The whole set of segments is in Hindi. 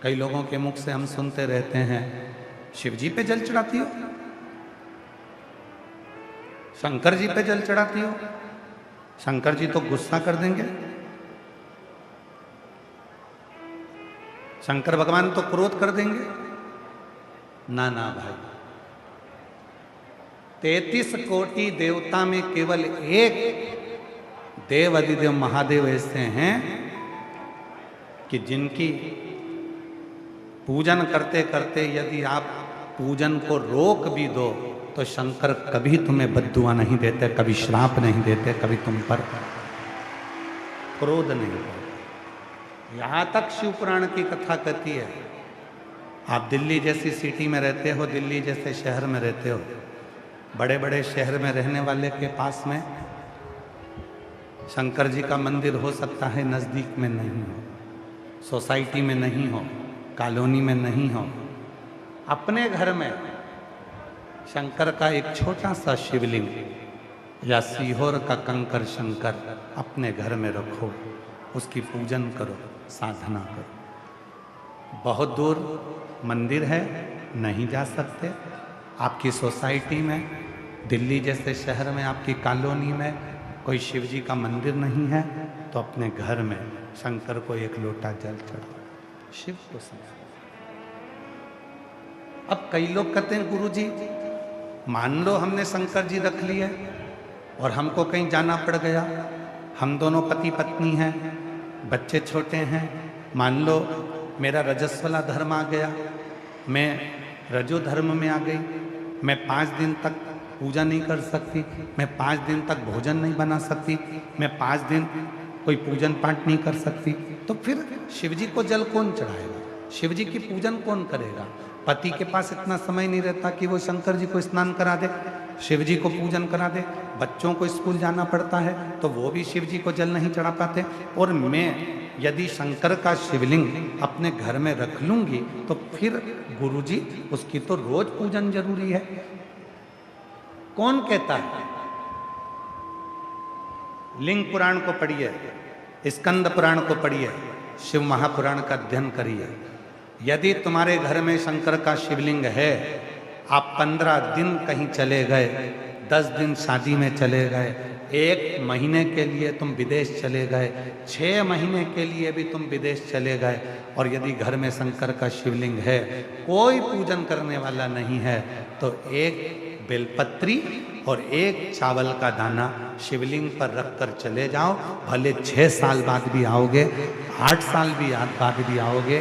कई लोगों के मुख से हम सुनते रहते हैं, शिव जी पे जल चढ़ाती हो, शंकर जी पे जल चढ़ाती हो, शंकर जी तो गुस्सा कर देंगे, शंकर भगवान तो क्रोध कर देंगे। ना ना भाई, 33 कोटि देवता में केवल एक देव अधिदेव महादेव ऐसे हैं कि जिनकी पूजन करते करते यदि आप पूजन को रोक भी दो तो शंकर कभी तुम्हें बद्दुआ नहीं देते, कभी श्राप नहीं देते, कभी तुम पर क्रोध नहीं करते। यहां तक शिव पुराण की कथा कहती है, आप दिल्ली जैसी सिटी में रहते हो, दिल्ली जैसे शहर में रहते हो, बड़े बड़े शहर में रहने वाले के पास में शंकर जी का मंदिर हो सकता है, नज़दीक में नहीं हो, सोसाइटी में नहीं हो, कॉलोनी में नहीं हो, अपने घर में शंकर का एक छोटा सा शिवलिंग या सीहोर का कंकर शंकर अपने घर में रखो, उसकी पूजन करो, साधना करो। बहुत दूर मंदिर है, नहीं जा सकते, आपकी सोसाइटी में, दिल्ली जैसे शहर में, आपकी कॉलोनी में कोई शिव जी का मंदिर नहीं है, तो अपने घर में शंकर को एक लोटा जल चढ़ाओ, शिव को समझो। अब कई लोग कहते हैं गुरु जी मान लो हमने शंकर जी रख लिए और हमको कहीं जाना पड़ गया, हम दोनों पति पत्नी हैं, बच्चे छोटे हैं, मान लो मेरा रजस्वला धर्म आ गया, मैं रजो धर्म में आ गई, मैं 5 दिन तक पूजा नहीं कर सकती, मैं 5 दिन तक भोजन नहीं बना सकती, मैं 5 दिन कोई पूजन पाठ नहीं कर सकती, तो फिर शिव जी को जल कौन चढ़ाएगा, शिव जी की पूजन कौन करेगा? पति के पास इतना समय नहीं रहता कि वो शंकर जी को स्नान करा दे, शिव जी को पूजन करा दे, बच्चों को स्कूल जाना पड़ता है तो वो भी शिव जी को जल नहीं चढ़ा पाते। और मैं यदि शंकर का शिवलिंग अपने घर में रख लूंगी तो फिर गुरु जी उसकी तो रोज पूजन जरूरी है। कौन कहता है? लिंग पुराण को पढ़िए, स्कंद पुराण को पढ़िए, शिव महापुराण का अध्ययन करिए। यदि तुम्हारे घर में शंकर का शिवलिंग है, आप 15 दिन कहीं चले गए, 10 दिन शादी में चले गए, 1 महीने के लिए तुम विदेश चले गए, 6 महीने के लिए भी तुम विदेश चले गए, और यदि घर में शंकर का शिवलिंग है, कोई पूजन करने वाला नहीं है, तो 1 बेलपत्री और 1 चावल का दाना शिवलिंग पर रखकर चले जाओ। भले 6 साल बाद भी आओगे, 8 साल भी बाद भी आओगे,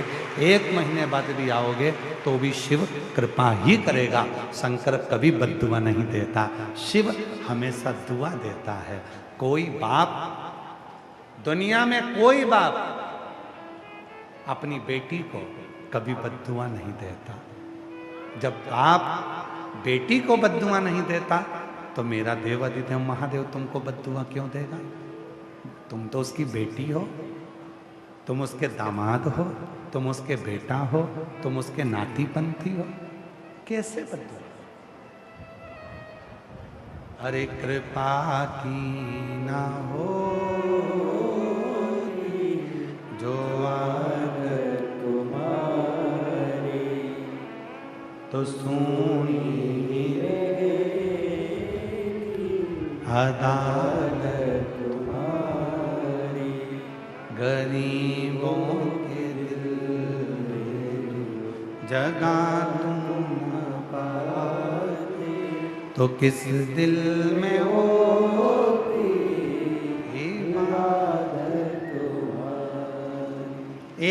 1 महीने बाद भी आओगे, तो भी शिव कृपा ही करेगा। शंकर कभी बद्दुआ नहीं देता, शिव हमेशा दुआ देता है। कोई बाप, दुनिया में कोई बाप अपनी बेटी को कभी बद्दुआ नहीं देता। जब बाप बेटी को बद्दुआ नहीं देता तो मेरा देव अधिदेव महादेव तुमको बद्दुआ क्यों देगा? तुम तो उसकी बेटी हो, तुम उसके दामाद हो, तुम उसके बेटा हो, तुम उसके नाती पंथी हो, कैसे बद्दुआ? अरे कृपा की ना हो जो अगर तुम्हारी तो सुनी अदालत तुम्हारी, गरीबों के दिल जगा तुम न पाते तो किस दिल में होती इबादत तुम्हारी।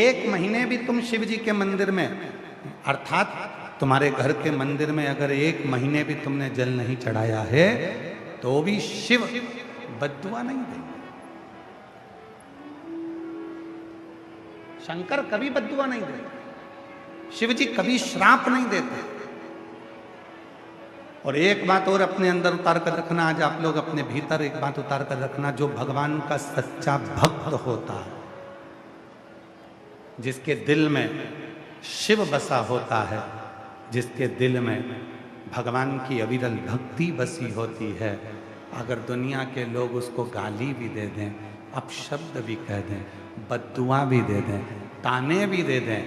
1 महीने भी तुम शिव जी के मंदिर में, अर्थात तुम्हारे घर के मंदिर में अगर 1 महीने भी तुमने जल नहीं चढ़ाया है तो भी शिव बद्दुआ नहीं देंगे। शंकर कभी बद्दुआ नहीं देते, शिव जी कभी श्राप नहीं देते। और एक बात और अपने अंदर उतार कर रखना, आज आप लोग अपने भीतर एक बात उतार कर रखना, जो भगवान का सच्चा भक्त होता है, जिसके दिल में शिव बसा होता है, जिसके दिल में भगवान की अविरल भक्ति बसी होती है, अगर दुनिया के लोग उसको गाली भी दे दें, अपशब्द भी कह दें, बद्दुआ भी दे दें, ताने भी दे दें,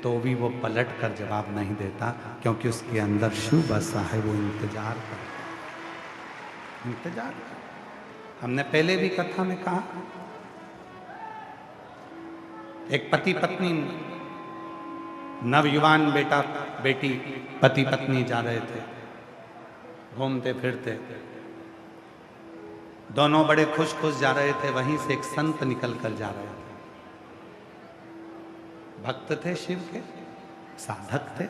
तो भी वो पलट कर जवाब नहीं देता, क्योंकि उसके अंदर शिव बसा है, वो इंतजार कर। हमने पहले भी कथा में कहा, एक पति पत्नी, नवयुवान बेटा बेटी पति पत्नी जा रहे थे, घूमते फिरते, दोनों बड़े खुश खुश जा रहे थे। वहीं से एक संत निकल कर जा रहे थे, भक्त थे, शिव के साधक थे।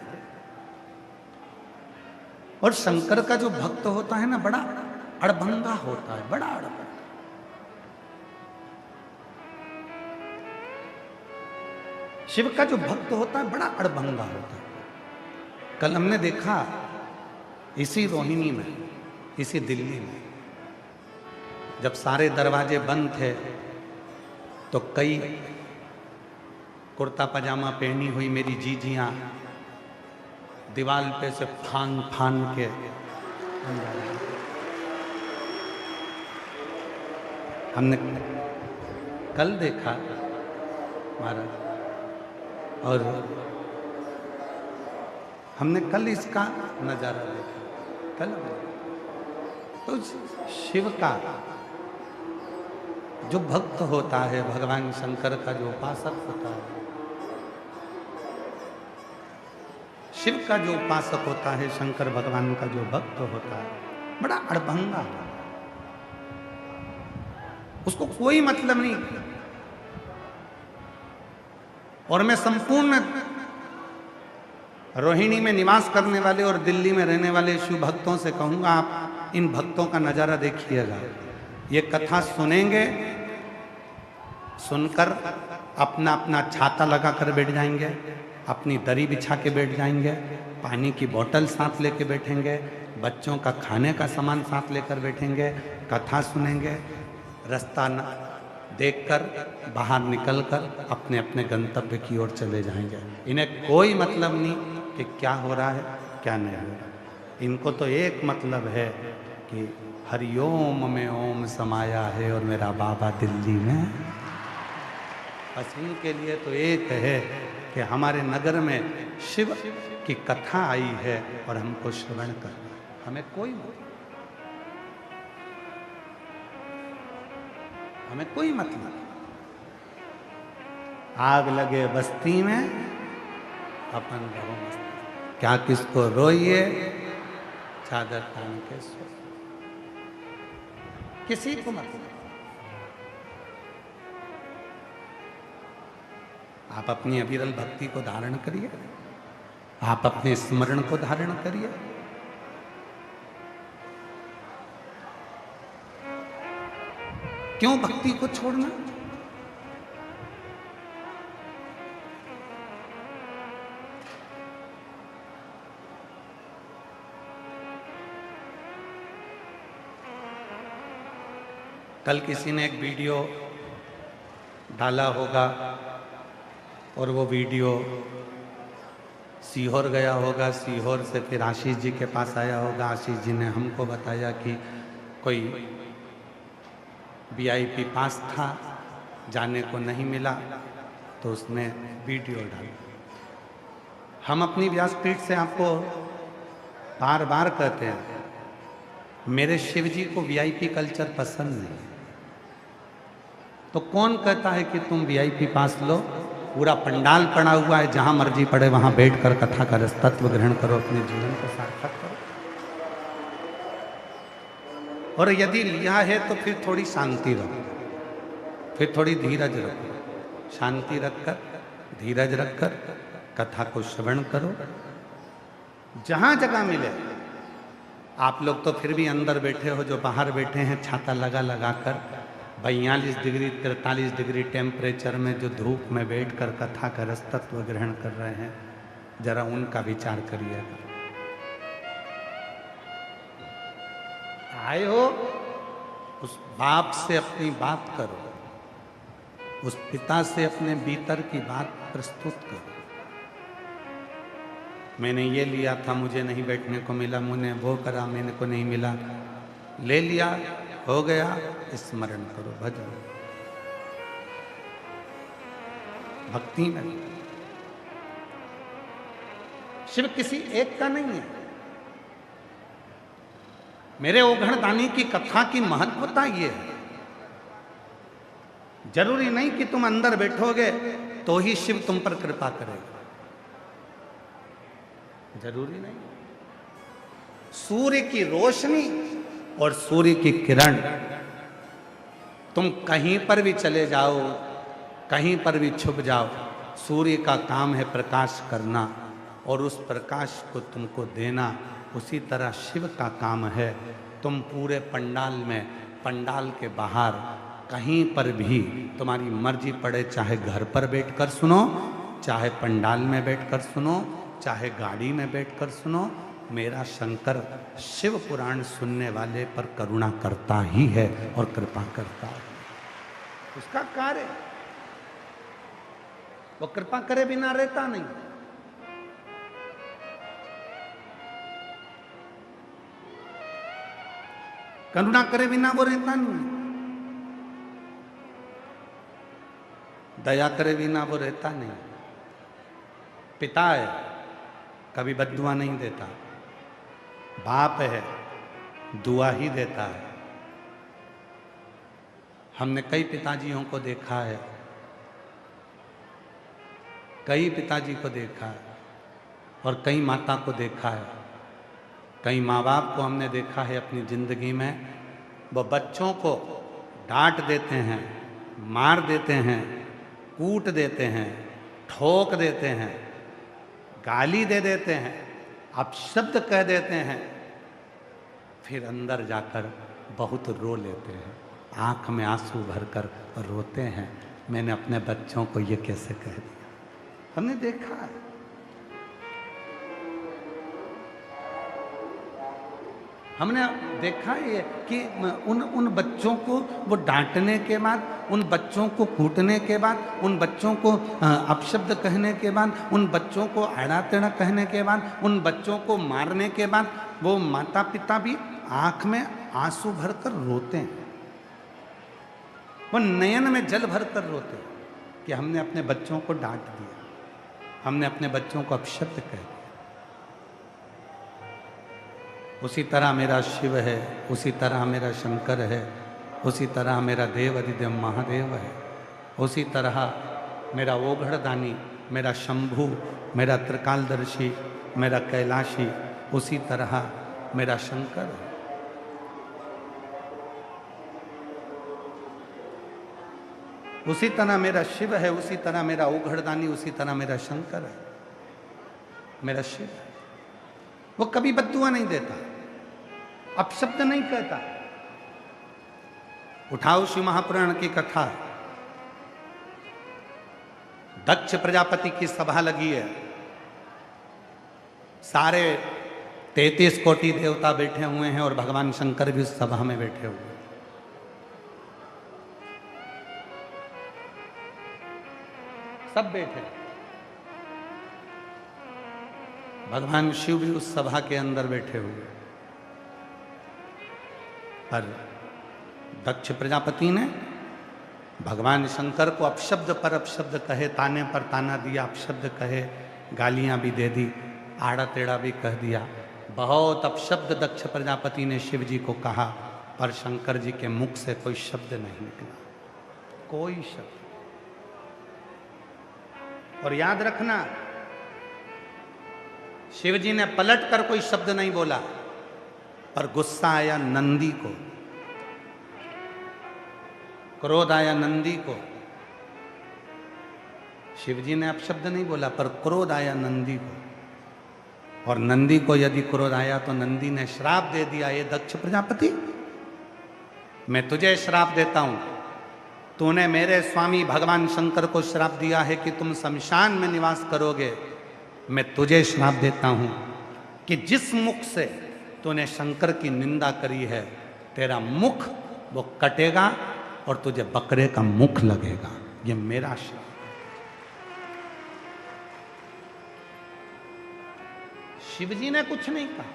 और शंकर का जो भक्त होता है ना, बड़ा अड़भंगा होता है, बड़ा अड़भंगा। शिव का जो भक्त होता है बड़ा अड़भंगा होता है। कल हमने देखा इसी रोहिणी में, इसी दिल्ली में, जब सारे दरवाजे बंद थे तो कई कुर्ता पजामा पहनी हुई मेरी जीजियां दीवार पे से फान फान के हमने कल देखा महाराज, और हमने कल इसका नजारा देखा। कल तो शिव का जो भक्त होता है, भगवान शंकर का जो उपासक होता है, शिव का जो उपासक होता है, शंकर भगवान का जो भक्त होता है, बड़ा अड़भंगा, उसको कोई मतलब नहीं। और मैं संपूर्ण रोहिणी में निवास करने वाले और दिल्ली में रहने वाले शिव भक्तों से कहूंगा, आप इन भक्तों का नजारा देखिएगा। ये कथा सुनेंगे, सुनकर अपना अपना छाता लगा कर बैठ जाएंगे, अपनी दरी बिछा के बैठ जाएंगे, पानी की बोतल साथ लेके बैठेंगे, बच्चों का खाने का सामान साथ लेकर बैठेंगे, कथा सुनेंगे, रास्ता देखकर बाहर निकलकर अपने अपने गंतव्य की ओर चले जाएंगे। इन्हें कोई मतलब नहीं कि क्या हो रहा है क्या नहीं हो रहा। इनको तो एक मतलब है कि हरिओम में ओम समाया है और मेरा बाबा दिल्ली में। बस इनके लिए तो एक है कि हमारे नगर में शिव की कथा आई है और हमको श्रवण करना, हमें कोई मतलब। आग लगे बस्ती में अपन रहो मस्ती, क्या किसको रोइए चादर तान के सो, किसी को मतलब। आप अपनी अविरल भक्ति को धारण करिए, आप अपने स्मरण को धारण करिए। क्यों भक्ति को छोड़ना? कल किसी ने एक वीडियो डाला होगा और वो वीडियो सीहोर गया होगा, सीहोर से फिर आशीष जी के पास आया होगा। आशीष जी ने हमको बताया कि कोई VIP पास था, जाने को नहीं मिला, तो उसने वीडियो डाला। हम अपनी व्यासपीठ से आपको बार बार कहते हैं, मेरे शिव जी को VIP कल्चर पसंद नहीं। तो कौन कहता है कि तुम VIP पास लो? पूरा पंडाल पड़ा हुआ है, जहां मर्जी पड़े वहां बैठकर कथा का रस तत्व ग्रहण करो, अपने जीवन को सार्थक करो। और यदि लिया है तो फिर थोड़ी शांति रखो, फिर थोड़ी धीरज रखो, शांति रखकर धीरज रखकर कथा को श्रवण करो। जहां जगह मिले, आप लोग तो फिर भी अंदर बैठे हो, जो बाहर बैठे हैं छाता लगा लगा कर 42 डिग्री 43 डिग्री टेम्परेचर में जो धूप में बैठकर कथा का रस तत्व ग्रहण कर रहे हैं, जरा उनका विचार करिएगा। आए हो, उस बाप से अपनी बात करो, उस पिता से अपने भीतर की बात प्रस्तुत करो। मैंने ये लिया था, मुझे नहीं बैठने को मिला, मैंने वो करा, मैंने को नहीं मिला, ले लिया, हो गया, स्मरण करो, भजन भक्ति में। शिव किसी एक का नहीं है। मेरे ओघड़दानी की कथा की महत्वता ये है, जरूरी नहीं कि तुम अंदर बैठोगे तो ही शिव तुम पर कृपा करेगा, जरूरी नहीं। सूर्य की रोशनी और सूर्य की किरण, तुम कहीं पर भी चले जाओ, कहीं पर भी छुप जाओ, सूर्य का काम है प्रकाश करना और उस प्रकाश को तुमको देना। उसी तरह शिव का काम है, तुम पूरे पंडाल में, पंडाल के बाहर, कहीं पर भी तुम्हारी मर्जी पड़े, चाहे घर पर बैठकर सुनो, चाहे पंडाल में बैठकर सुनो, चाहे गाड़ी में बैठकर सुनो, मेरा शंकर शिव पुराण सुनने वाले पर करुणा करता ही है और कृपा करता है। उसका कार्य, वो कृपा करे बिना रहता नहीं। करुणा करे बिना वो रहता नहीं, दया करे बिना वो रहता नहीं। पिता है, कभी बद्दुआ नहीं देता, बाप है, दुआ ही देता है। हमने कई पिताजियों को देखा है, कई पिताजी को देखा है और कई माता को देखा है, कई माँ बाप को हमने देखा है अपनी जिंदगी में। वो बच्चों को डांट देते हैं, मार देते हैं, कूट देते हैं, ठोक देते हैं, गाली दे देते हैं, अपशब्द कह देते हैं, फिर अंदर जाकर बहुत रो लेते हैं, आंख में आंसू भरकर रोते हैं, मैंने अपने बच्चों को ये कैसे कह दिया। हमने देखा है। हमने देखा है कि उन बच्चों को वो डांटने के बाद, उन बच्चों को कूटने के बाद, उन बच्चों को अपशब्द कहने के बाद, उन बच्चों को आड़ा टेढ़ा कहने के बाद, उन बच्चों को मारने के बाद, वो माता पिता भी आंख में आंसू भरकर रोते हैं, वो नयन में जल भरकर रोते हैं कि हमने अपने बच्चों को डांट दिया, हमने अपने बच्चों को अपशब्द कह दिया। उसी तरह मेरा शिव है, उसी तरह मेरा शंकर है, उसी तरह मेरा देव अधिदेव महादेव है, उसी तरह मेरा ओघड़दानी, मेरा शंभु, मेरा त्रिकालदर्शी, मेरा कैलाशी, उसी तरह मेरा शंकर है। उसी तरह मेरा शिव है, उसी तरह मेरा ओघड़दानी, उसी तरह मेरा शंकर है, मेरा शिव है। वो कभी बद्दुआ नहीं देता, अपशब्द नहीं कहता। उठाओ शिव महापुराण की कथा, दक्ष प्रजापति की सभा लगी है, सारे 33 कोटि देवता बैठे हुए हैं और भगवान शंकर भी उस सभा में बैठे हुए हैं। सब बैठे, भगवान शिव भी उस सभा के अंदर बैठे हुए। पर दक्ष प्रजापति ने भगवान शंकर को अपशब्द पर अपशब्द कहे, ताने पर ताना दिया, अपशब्द कहे, गालियां भी दे दी, आड़ा टेढ़ा भी कह दिया, बहुत अपशब्द दक्ष प्रजापति ने शिव जी को कहा, पर शंकर जी के मुख से कोई शब्द नहीं निकला, कोई शब्द। और याद रखना, शिव जी ने पलट कर कोई शब्द नहीं बोला, पर गुस्सा आया नंदी को, क्रोध आया नंदी को। शिव जी ने अपशब्द नहीं बोला, पर क्रोध आया नंदी को। और नंदी को यदि क्रोध आया तो नंदी ने श्राप दे दिया, ये दक्ष प्रजापति, मैं तुझे श्राप देता हूं, तूने मेरे स्वामी भगवान शंकर को श्राप दिया है कि तुम शमशान में निवास करोगे, मैं तुझे श्राप देता हूं कि जिस मुख से तूने शंकर की निंदा करी है, तेरा मुख वो कटेगा और तुझे बकरे का मुख लगेगा। ये मेरा श्राप। शिव जी ने कुछ नहीं कहा,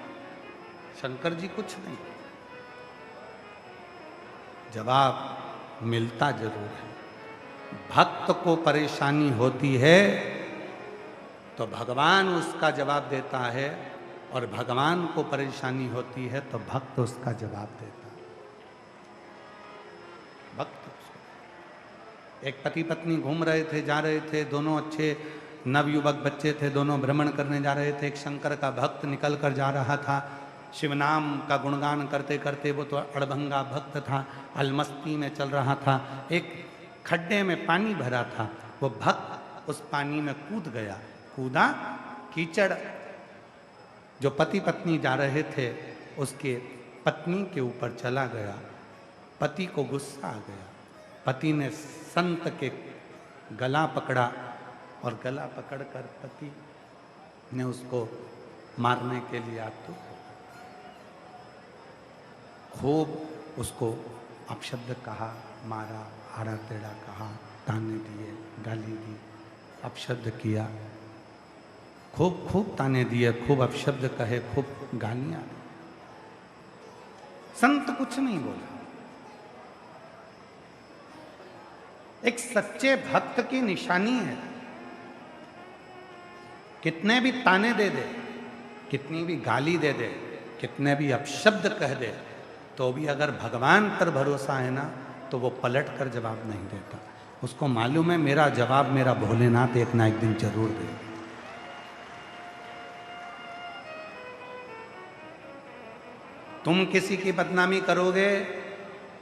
शंकर जी कुछ नहीं। जवाब मिलता जरूर है। भक्त को परेशानी होती है तो भगवान उसका जवाब देता है, और भगवान को परेशानी होती है तो भक्त उसका जवाब देता है। भक्त उसको। एक पति पत्नी घूम रहे थे, जा रहे थे, दोनों अच्छे नवयुवक बच्चे थे, दोनों भ्रमण करने जा रहे थे। एक शंकर का भक्त निकल कर जा रहा था, शिव नाम का गुणगान करते करते। वो तो अड़भंगा भक्त था, अलमस्ती में चल रहा था। एक खड्डे में पानी भरा था, वो भक्त उस पानी में कूद गया। कूदा, कीचड़ जो पति पत्नी जा रहे थे उसके पत्नी के ऊपर चला गया। पति को गुस्सा आ गया। पति ने संत के गला पकड़ा, और गला पकड़कर पति ने उसको मारने के लिए आतुर हो। खूब उसको अपशब्द कहा, मारा, आड़ा टेढ़ा कहा, ताने दिए, गाली दी, अपशब्द किया, खूब खूब ताने दिए, खूब अपशब्द कहे, खूब गालियां दी। संत कुछ नहीं बोला। एक सच्चे भक्त की निशानी है, कितने भी ताने दे दे, कितनी भी गाली दे दे, कितने भी अपशब्द कह दे, तो भी अगर भगवान पर भरोसा है ना, तो वो पलट कर जवाब नहीं देता। उसको मालूम है मेरा जवाब मेरा भोलेनाथ एक ना एक दिन जरूर दे। तुम किसी की बदनामी करोगे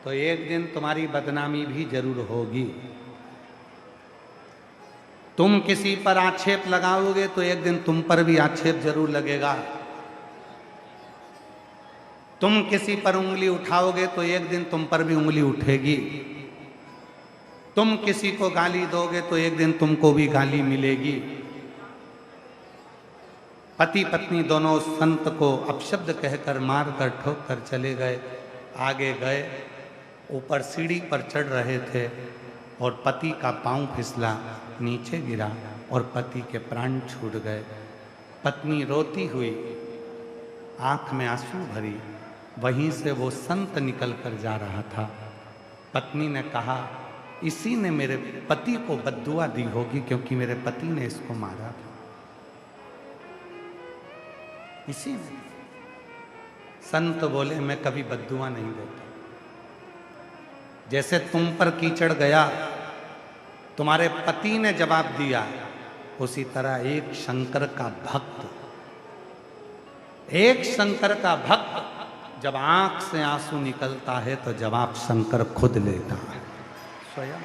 तो एक दिन तुम्हारी बदनामी भी जरूर होगी। तुम किसी पर आक्षेप लगाओगे तो एक दिन तुम पर भी आक्षेप जरूर लगेगा। तुम किसी पर उंगली उठाओगे तो एक दिन तुम पर भी उंगली उठेगी। तुम किसी को गाली दोगे तो एक दिन तुमको भी गाली मिलेगी। पति पत्नी दोनों संत को अपशब्द कहकर मार कर ठोक कर चले गए। आगे गए, ऊपर सीढ़ी पर चढ़ रहे थे और पति का पांव फिसला, नीचे गिरा और पति के प्राण छूट गए। पत्नी रोती हुई, आंख में आंसू भरी, वहीं से वो संत निकल कर जा रहा था। पत्नी ने कहा, इसी ने मेरे पति को बद्दुआ दी होगी, क्योंकि मेरे पति ने इसको मारा था। इसी ने। संत बोले, मैं कभी बद्दुआ नहीं देता। जैसे तुम पर कीचड़ गया, तुम्हारे पति ने जवाब दिया, उसी तरह एक शंकर का भक्त, एक शंकर का भक्त जब आंख से आंसू निकलता है तो जवाब शंकर खुद लेता है, स्वयं,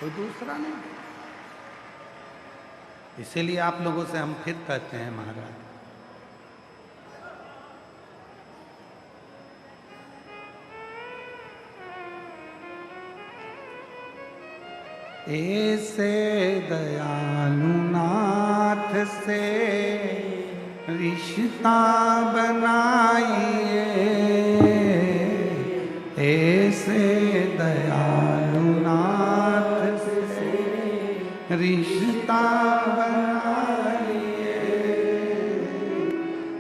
कोई दूसरा नहीं। इसीलिए आप लोगों से हम फिर कहते हैं महाराज, ऐसे दयालु नाथ से रिश्ता बनाइए, ऐसे दयालु नाथ से रिश्ता बनाइए,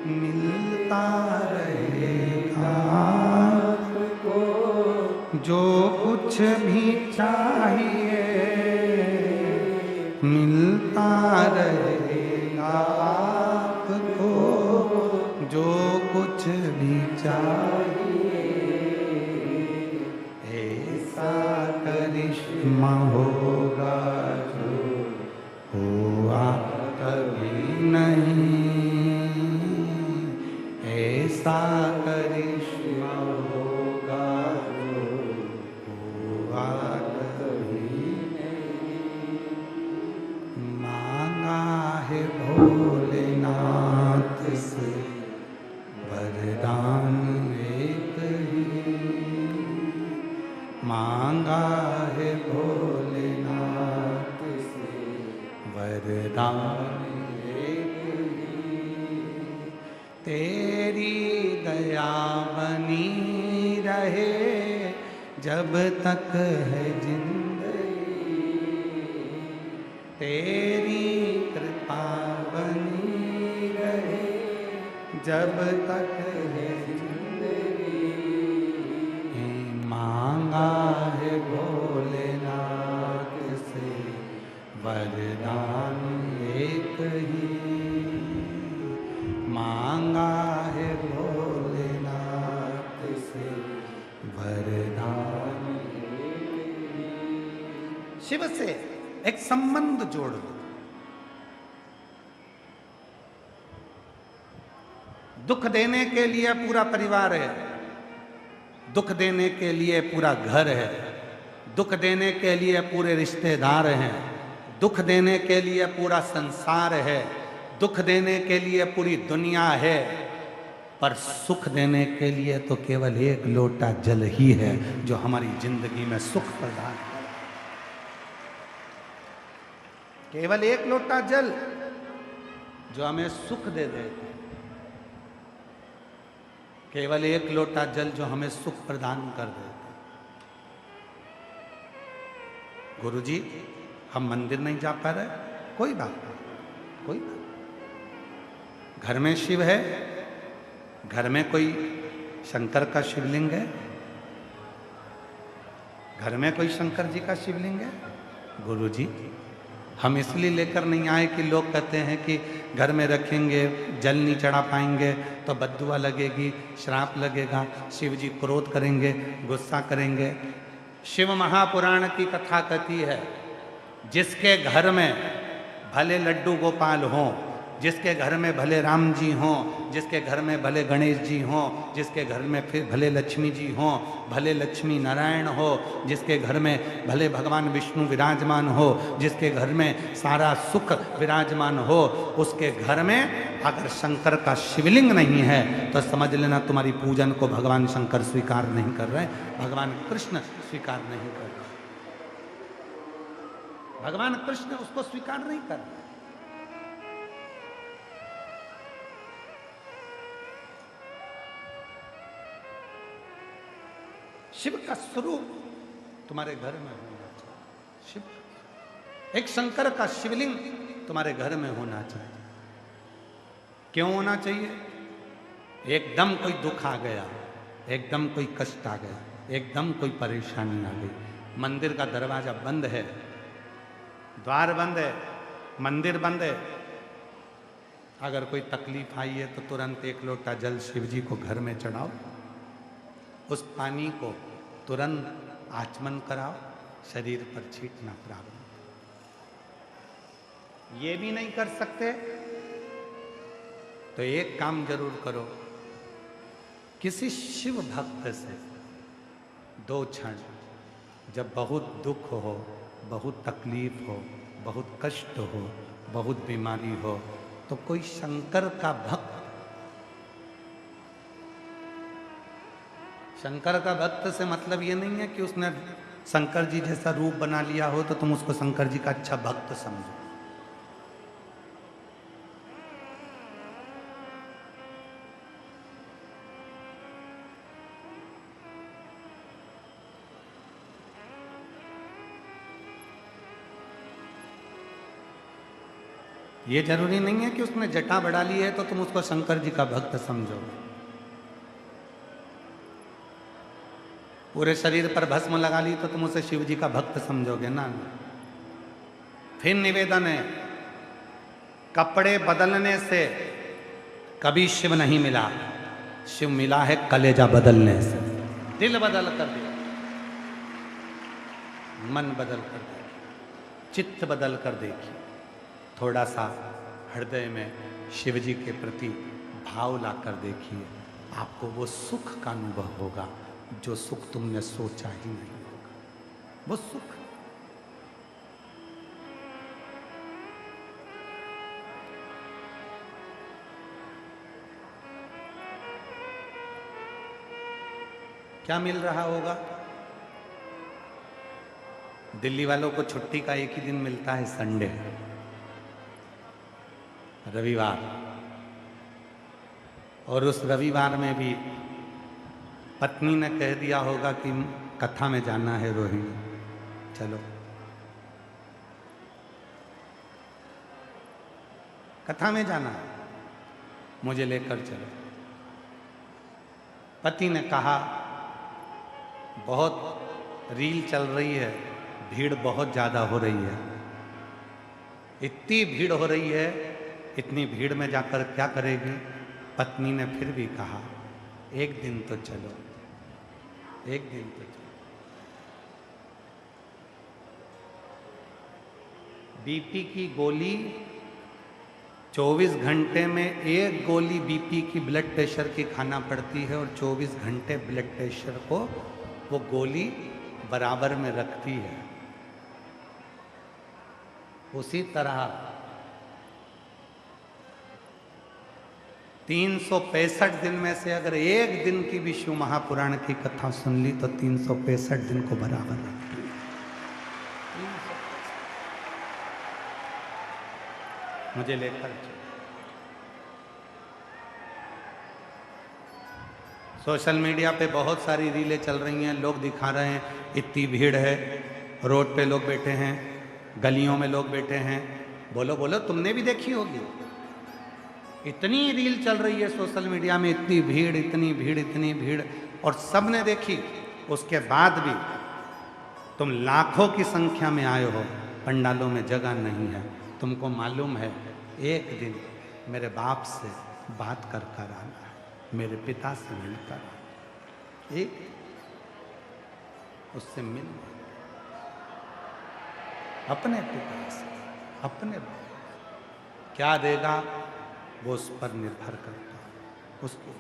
मिलता रहेगा आपको जो कुछ भी चाहिए, मिलता रहेगा आपको जो कुछ भी चाहिए। ऐसा करिश्मा होगा जो हुआ कभी नहीं, ऐसा करिश्मा होगा जो हुआ कभी नहीं। मांगा है भोलेनाथ से वरदान एक ही, मांगा है भोलेनाथ से वरदान एक ही। तेरी दया बनी रहे जब तक है जिंदगी, तेरी कृपा बनी रहे जब तक है जिंदगी। मांगा है भोलेनाथ से वरदान एक एक ही मांगा है भोलेनाथ से वरदान। शिव से एक संबंध जोड़ लो। दुख देने के लिए पूरा परिवार है, दुख देने के लिए पूरा घर है, दुख देने के लिए पूरे रिश्तेदार हैं, दुख देने के लिए पूरा संसार है, दुख देने के लिए पूरी दुनिया है, पर सुख देने के लिए तो केवल एक लोटा जल ही है जो हमारी जिंदगी में सुख प्रदान करे। केवल एक लोटा जल जो हमें सुख दे दे, केवल एक लोटा जल जो हमें सुख प्रदान कर दे। गुरुजी, हम मंदिर नहीं जा पा रहे, कोई बात नहीं, कोई बात। घर में शिव है, घर में कोई शंकर का शिवलिंग है, घर में कोई शंकर जी का शिवलिंग है। गुरुजी, हम इसलिए लेकर नहीं आए कि लोग कहते हैं कि घर में रखेंगे जल नहीं चढ़ा पाएंगे तो बद्दुआ लगेगी, श्राप लगेगा, शिव जी क्रोध करेंगे, गुस्सा करेंगे। शिव महापुराण की कथा कहती है, जिसके घर में भले लड्डू गोपाल हों, जिसके घर में भले राम जी हों, जिसके घर में भले गणेश जी हों, जिसके घर में फिर भले लक्ष्मी जी हों, भले लक्ष्मी नारायण हो, जिसके घर में भले भगवान विष्णु विराजमान हो, जिसके घर में सारा सुख विराजमान हो, उसके घर में अगर शंकर का शिवलिंग नहीं है तो समझ लेना तुम्हारी पूजन को भगवान शंकर स्वीकार नहीं कर रहे, भगवान कृष्ण स्वीकार नहीं कर रहे, भगवान कृष्ण उसको स्वीकार नहीं कर रहे। शिव का स्वरूप तुम्हारे घर में होना चाहिए। शिव, एक शंकर का शिवलिंग तुम्हारे घर में होना चाहिए। क्यों होना चाहिए? एकदम कोई दुख आ गया, एकदम कोई कष्ट आ गया, एकदम कोई परेशानी आ गई, मंदिर का दरवाजा बंद है, द्वार बंद है, मंदिर बंद है, अगर कोई तकलीफ आई है तो तुरंत एक लोटा जल शिव जी को घर में चढ़ाओ, उस पानी को तुरंत आचमन कराओ, शरीर पर छींटना प्रारंभ। ये भी नहीं कर सकते तो एक काम जरूर करो, किसी शिव भक्त से 2 क्षण, जब बहुत दुख हो, बहुत तकलीफ हो, बहुत कष्ट हो, बहुत बीमारी हो, तो कोई शंकर का भक्त, शंकर का भक्त से मतलब ये नहीं है कि उसने शंकर जी जैसा रूप बना लिया हो तो तुम उसको शंकर जी का अच्छा भक्त समझो। ये जरूरी नहीं है कि उसने जटा बढ़ा ली है तो तुम उसको शंकर जी का भक्त समझो। पूरे शरीर पर भस्म लगा ली तो तुम उसे शिव जी का भक्त समझोगे ना। फिर निवेदन है, कपड़े बदलने से कभी शिव नहीं मिला, शिव मिला है कलेजा बदलने से। दिल बदल कर दिया, मन बदल कर देखिए, चित्त बदल कर देखिए, थोड़ा सा हृदय में शिव जी के प्रति भाव ला कर देखिए, आपको वो सुख का अनुभव होगा जो सुख तुमने सोचा ही नहीं होगा। वो सुख क्या मिल रहा होगा? दिल्ली वालों को छुट्टी का एक ही दिन मिलता है, संडे, रविवार, और उस रविवार में भी पत्नी ने कह दिया होगा कि कथा में जाना है रोहिणी, चलो कथा में जाना है, मुझे लेकर चलो। पति ने कहा बहुत रील चल रही है, भीड़ बहुत ज़्यादा हो रही है, इतनी भीड़ हो रही है, इतनी भीड़ में जाकर क्या करेगी। पत्नी ने फिर भी कहा, एक दिन तो चलो, एक दिन तो चलो। बीपी की गोली 24 घंटे में एक गोली बीपी की ब्लड प्रेशर की खाना पड़ती है, और 24 घंटे ब्लड प्रेशर को वो गोली बराबर में रखती है। उसी तरह 365 दिन में से अगर एक दिन की भी शिव महापुराण की कथा सुन ली तो 365 दिन को बराबर रखती है। मुझे लेकर चलो। सोशल मीडिया पे बहुत सारी रीलें चल रही हैं, लोग दिखा रहे हैं इतनी भीड़ है, रोड पे लोग बैठे हैं, गलियों में लोग बैठे हैं। बोलो बोलो, तुमने भी देखी होगी। इतनी रील चल रही है सोशल मीडिया में, इतनी भीड़, इतनी भीड़, इतनी भीड़, और सब ने देखी। उसके बाद भी तुम लाखों की संख्या में आए हो, पंडालों में जगह नहीं है। तुमको मालूम है, एक दिन मेरे बाप से बात कर कर आना है, मेरे पिता से मिलकर आना, एक उससे मिल, अपने पिता से, अपने क्या देगा वो उस पर निर्भर करता है। उसको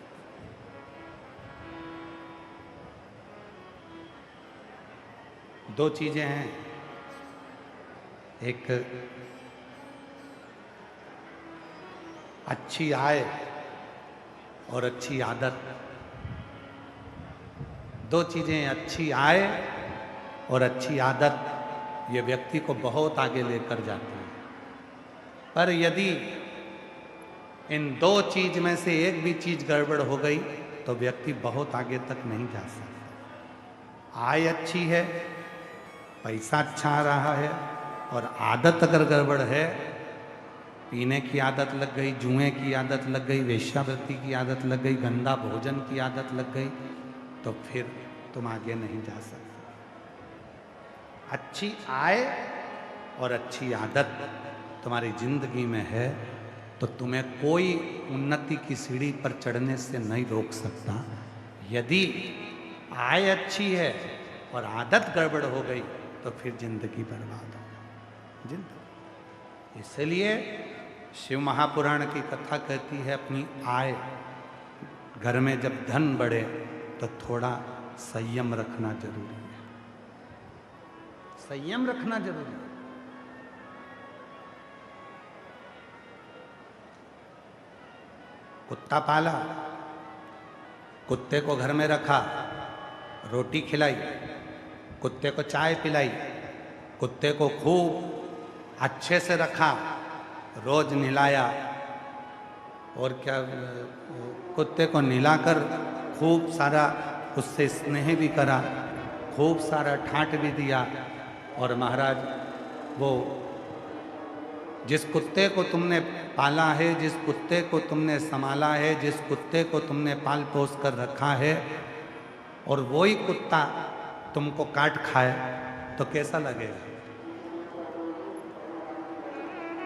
दो चीजें हैं, एक अच्छी आय और अच्छी आदत। दो चीजें, अच्छी आय और अच्छी आदत, ये व्यक्ति को बहुत आगे लेकर जाती है। पर यदि इन दो चीज में से एक भी चीज गड़बड़ हो गई तो व्यक्ति बहुत आगे तक नहीं जा सकता। आय अच्छी है, पैसा अच्छा आ रहा है, और आदत अगर गड़बड़ है, पीने की आदत लग गई, जुए की आदत लग गई, वेश्यावृत्ति की आदत लग गई, गंदा भोजन की आदत लग गई, तो फिर तुम आगे नहीं जा सकते। अच्छी आय और अच्छी आदत तुम्हारी जिंदगी में है तो तुम्हें कोई उन्नति की सीढ़ी पर चढ़ने से नहीं रोक सकता। यदि आय अच्छी है और आदत गड़बड़ हो गई तो फिर जिंदगी बर्बाद हो जिंदगी। इसलिए शिव महापुराण की कथा कहती है, अपनी आय, घर में जब धन बढ़े तो थोड़ा संयम रखना जरूरी है, संयम रखना जरूरी है। कुत्ता पाला, कुत्ते को घर में रखा, रोटी खिलाई, कुत्ते को चाय पिलाई, कुत्ते को खूब अच्छे से रखा, रोज नहलाया, और क्या, कुत्ते को नहलाकर खूब सारा उससे स्नेह भी करा, खूब सारा ठाट भी दिया। और महाराज, वो जिस कुत्ते को तुमने पाला है, जिस कुत्ते को तुमने संभाला है, जिस कुत्ते को तुमने पाल पोस कर रखा है, और वही कुत्ता तुमको काट खाए तो कैसा लगेगा?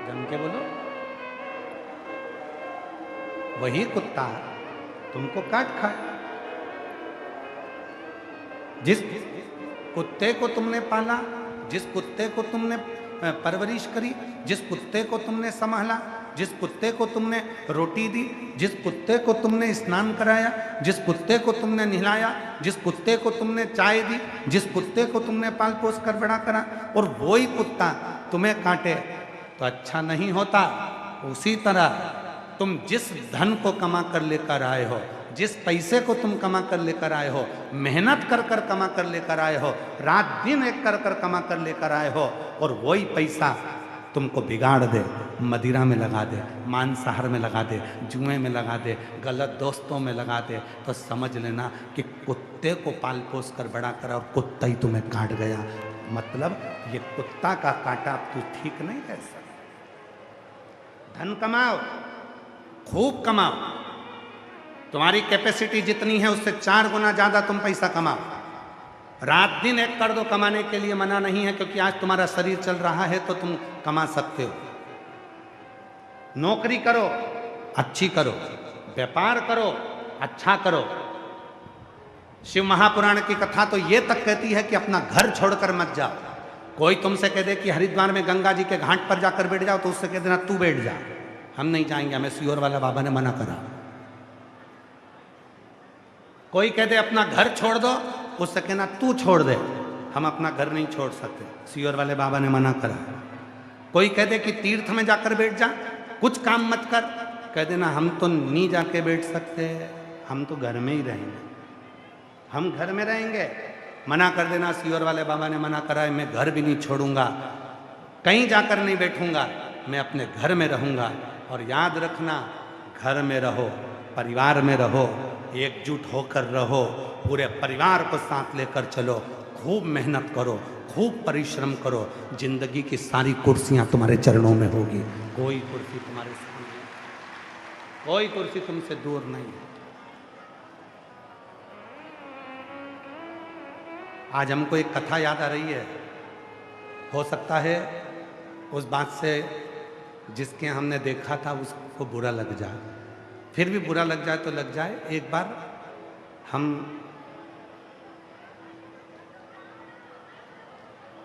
जम के बोलो। वही कुत्ता तुमको काट खाए। जिस कुत्ते को तुमने पाला, जिस कुत्ते को तुमने परवरिश करी, जिस कुत्ते को तुमने संभाला, जिस कुत्ते को तुमने रोटी दी, जिस कुत्ते को तुमने स्नान कराया, जिस कुत्ते को तुमने नहलाया, जिस कुत्ते को तुमने चाय दी, जिस कुत्ते को तुमने पाल पोस कर बड़ा करा, और वही कुत्ता तुम्हें काटे तो अच्छा नहीं होता। उसी तरह तुम जिस धन को कमा कर लेकर आए हो, जिस पैसे को तुम कमा कर लेकर आए हो, मेहनत कर कर कमा कर लेकर आए हो, रात दिन एक कर कर कमा कर लेकर आए हो, और वही पैसा तुमको बिगाड़ दे, मदिरा में लगा दे, मांसाहार में लगा दे, जुए में लगा दे, गलत दोस्तों में लगा दे, तो समझ लेना कि कुत्ते को पाल पोस कर बड़ा करा और कुत्ता ही तुम्हें काट गया। मतलब ये कुत्ता का काटा तू ठीक नहीं कह सकता। धन कमाओ, खूब कमाओ, तुम्हारी कैपेसिटी जितनी है उससे 4 गुना ज्यादा तुम पैसा कमाओ। रात दिन एक कर दो, कमाने के लिए मना नहीं है, क्योंकि आज तुम्हारा शरीर चल रहा है तो तुम कमा सकते हो। नौकरी करो, अच्छी करो, व्यापार करो, अच्छा करो। शिव महापुराण की कथा तो ये तक कहती है कि अपना घर छोड़कर मत जाओ। कोई तुमसे कह दे कि हरिद्वार में गंगा जी के घाट पर जाकर बैठ जाओ, तो उससे कह देना तू बैठ जा, हम नहीं जाएंगे, हमें सियोर वाला बाबा ने मना करा। कोई कह दे अपना घर छोड़ दो, उससे कहना तू छोड़ दे, हम अपना घर नहीं छोड़ सकते, सियोर वाले बाबा ने मना करा। कोई कह दे कि तीर्थ में जाकर बैठ जा, कुछ काम मत कर, कह देना हम तो नहीं जाके बैठ सकते, हम तो घर में ही रहेंगे, हम घर में रहेंगे। मना कर देना सियोर वाले बाबा ने मना करा है, मैं घर भी नहीं छोड़ूंगा, कहीं जाकर नहीं बैठूंगा, मैं अपने घर में रहूंगा। और याद रखना, घर में रहो, परिवार में रहो, एकजुट होकर रहो, पूरे परिवार को साथ लेकर चलो, खूब मेहनत करो, खूब परिश्रम करो, जिंदगी की सारी कुर्सियां तुम्हारे चरणों में होगी, कोई कुर्सी तुम्हारे सामने, कोई कुर्सी तुमसे दूर नहीं है। आज हमको एक कथा याद आ रही है, हो सकता है उस बात से जिसके हमने देखा था उसको बुरा लग जाए, फिर भी बुरा लग जाए तो लग जाए। एक बार हम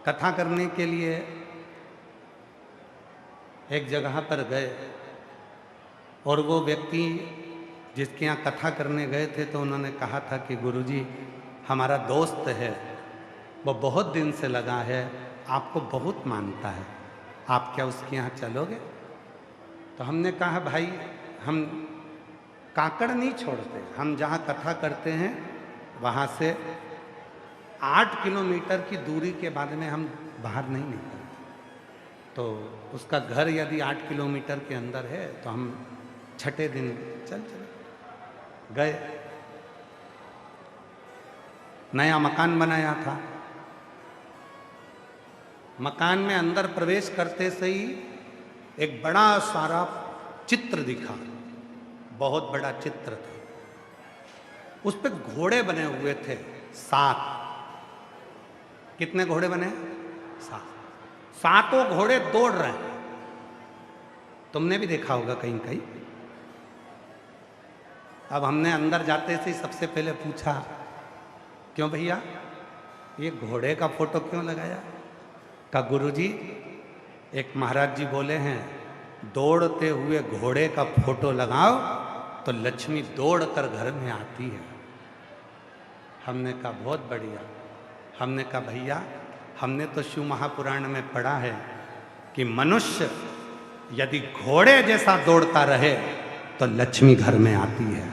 कथा करने के लिए एक जगह पर गए, और वो व्यक्ति जिसके यहाँ कथा करने गए थे, तो उन्होंने कहा था कि गुरुजी हमारा दोस्त है, वो बहुत दिन से लगा है, आपको बहुत मानता है, आप क्या उसके यहाँ चलोगे? तो हमने कहा भाई हम काकड़ नहीं छोड़ते, हम जहाँ कथा करते हैं वहाँ से 8 किलोमीटर की दूरी के बाद में हम बाहर नहीं निकलते। तो उसका घर यदि 8 किलोमीटर के अंदर है तो हम छठे दिन चले गए। नया मकान बनाया था, मकान में अंदर प्रवेश करते से ही एक बड़ा सारा चित्र दिखा, बहुत बड़ा चित्र था, उस पे घोड़े बने हुए थे 7। कितने घोड़े बने? 7। सातों घोड़े दौड़ रहे हैं। तुमने भी देखा होगा कहीं कहीं। अब हमने अंदर जाते से ही सबसे पहले पूछा, क्यों भैया ये घोड़े का फोटो क्यों लगाया? का गुरुजी एक महाराज जी बोले हैं, दौड़ते हुए घोड़े का फोटो लगाओ तो लक्ष्मी दौड़कर घर में आती है। हमने कहा बहुत बढ़िया। हमने कहा भैया हमने तो शिव महापुराण में पढ़ा है कि मनुष्य यदि घोड़े जैसा दौड़ता रहे तो लक्ष्मी घर में आती है।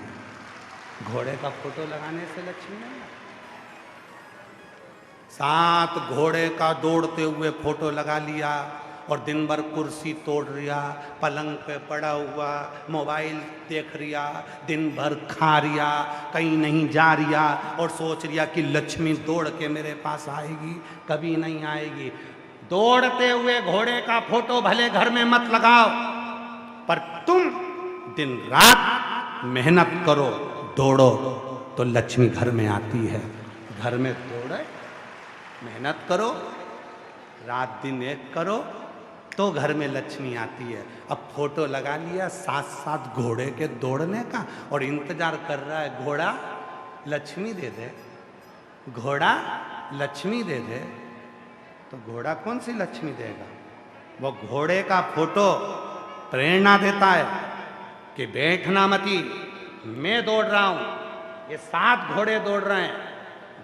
घोड़े का फोटो लगाने से लक्ष्मी नहीं आती। 7 घोड़े का दौड़ते हुए फोटो लगा लिया और दिन भर कुर्सी तोड़ रिया, पलंग पे पड़ा हुआ मोबाइल देख रिया, दिन भर खा रिया, कहीं नहीं जा रिया और सोच रिया कि लक्ष्मी दौड़ के मेरे पास आएगी, कभी नहीं आएगी। दौड़ते हुए घोड़े का फोटो भले घर में मत लगाओ, पर तुम दिन रात मेहनत करो, दौड़ो तो लक्ष्मी घर में आती है। घर में दौड़े, मेहनत करो, रात दिन एक करो तो घर में लक्ष्मी आती है। अब फोटो लगा लिया 7 घोड़े के दौड़ने का और इंतजार कर रहा है घोड़ा लक्ष्मी दे दे, घोड़ा लक्ष्मी दे दे। तो घोड़ा कौन सी लक्ष्मी देगा? वो घोड़े का फोटो प्रेरणा देता है कि बैठना मती, मैं दौड़ रहा हूं, ये 7 घोड़े दौड़ रहे हैं।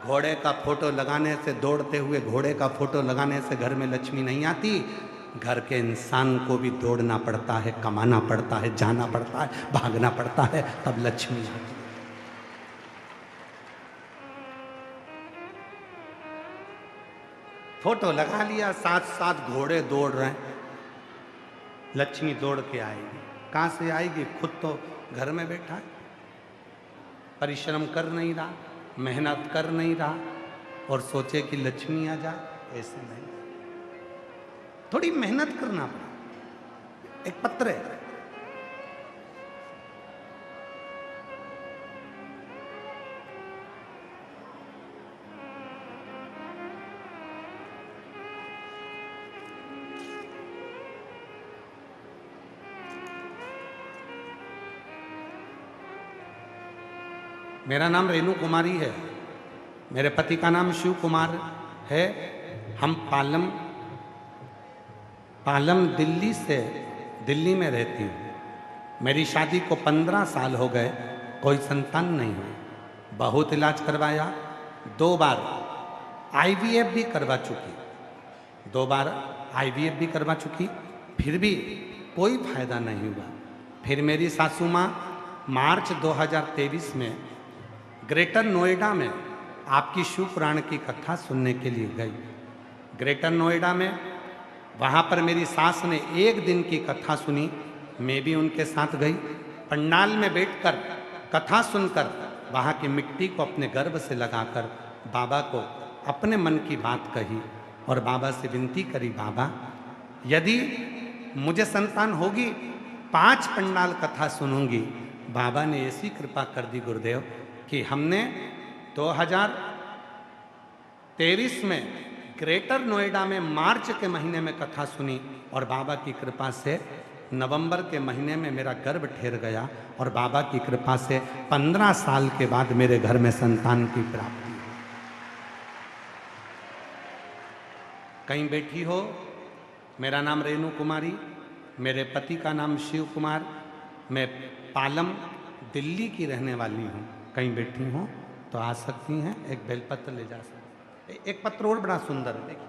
घोड़े का फोटो लगाने से, दौड़ते हुए घोड़े का फोटो लगाने से घर में लक्ष्मी नहीं आती। घर के इंसान को भी दौड़ना पड़ता है, कमाना पड़ता है, जाना पड़ता है, भागना पड़ता है, तब लक्ष्मी आती है। फोटो लगा लिया, 7 घोड़े दौड़ रहे हैं, लक्ष्मी दौड़ के आएगी। कहां से आएगी? खुद तो घर में बैठा है, परिश्रम कर नहीं रहा, मेहनत कर नहीं रहा और सोचे कि लक्ष्मी आ जाए, ऐसे नहीं। थोड़ी मेहनत करना पड़ा। एक पत्र है, मेरा नाम रेणु कुमारी है, मेरे पति का नाम शिव कुमार है। हम पालम दिल्ली में रहती हूँ। मेरी शादी को 15 साल हो गए, कोई संतान नहीं हुई। बहुत इलाज करवाया, 2 बार IVF भी करवा चुकी, 2 बार IVF भी करवा चुकी, फिर भी कोई फायदा नहीं हुआ। फिर मेरी सासू माँ मार्च 2023 में ग्रेटर नोएडा में आपकी शिव पुराण की कथा सुनने के लिए गई। ग्रेटर नोएडा में वहाँ पर मेरी सास ने 1 दिन की कथा सुनी, मैं भी उनके साथ गई। पंडाल में बैठकर कथा सुनकर वहाँ की मिट्टी को अपने गर्भ से लगाकर बाबा को अपने मन की बात कही और बाबा से विनती करी, बाबा यदि मुझे संतान होगी 5 पंडाल कथा सुनूंगी। बाबा ने ऐसी कृपा कर दी गुरुदेव कि हमने 2023 में ग्रेटर नोएडा में मार्च के महीने में कथा सुनी और बाबा की कृपा से नवंबर के महीने में मेरा गर्भ ठहर गया और बाबा की कृपा से 15 साल के बाद मेरे घर में संतान की प्राप्ति। कहीं बैठी हो, मेरा नाम रेणु कुमारी, मेरे पति का नाम शिव कुमार, मैं पालम दिल्ली की रहने वाली हूँ। कहीं बैठी हो तो आ सकती हैं, एक बेलपत्र ले जा सकती। एक पत्र और बड़ा सुंदर है, देखिए।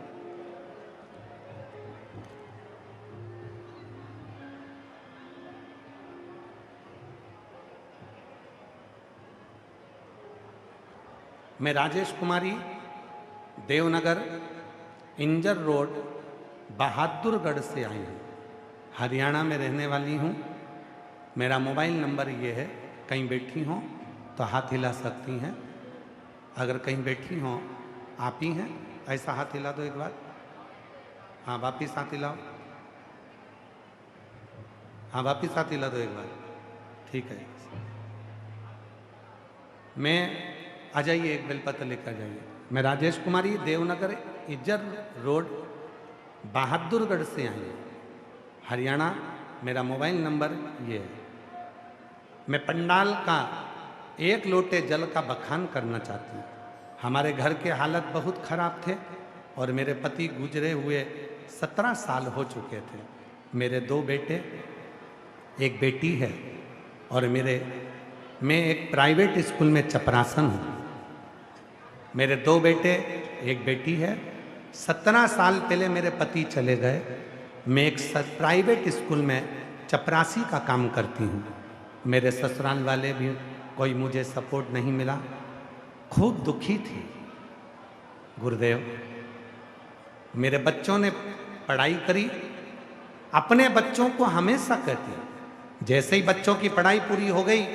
मैं राजेश कुमारी, देवनगर इंजर रोड, बहादुरगढ़ से आई हूँ। हरियाणा में रहने वाली हूँ। मेरा मोबाइल नंबर ये है, कहीं बैठी हों तो हाथ हिला सकती हैं। अगर कहीं बैठी हों, आप ही हैं, ऐसा हाथ हिला दो एक बार। हाँ, वापिस हाथ हिलाओ। हाँ, वापिस हाथ हिला दो एक बार। ठीक है। मैं आ जाइए, एक बेलपत्र लेकर जाइए। मैं राजेश कुमारी, देवनगर इंजर रोड, बहादुरगढ़ से आई हूँ, हरियाणा। मेरा मोबाइल नंबर ये है। मैं पंडाल का 1 लोटे जल का बखान करना चाहती हूँ। हमारे घर के हालत बहुत खराब थे और मेरे पति गुजरे हुए 17 साल हो चुके थे। मेरे 2 बेटे, एक बेटी है और मैं एक प्राइवेट स्कूल में चपरासन हूँ। मेरे 2 बेटे, एक बेटी है। 17 साल पहले मेरे पति चले गए। मैं एक प्राइवेट स्कूल में चपरासी का काम करती हूँ। मेरे ससुराल वाले भी कोई मुझे सपोर्ट नहीं मिला, खूब दुखी थी। गुरुदेव, मेरे बच्चों ने पढ़ाई करी। अपने बच्चों को हमेशा कहती, जैसे ही बच्चों की पढ़ाई पूरी हो गई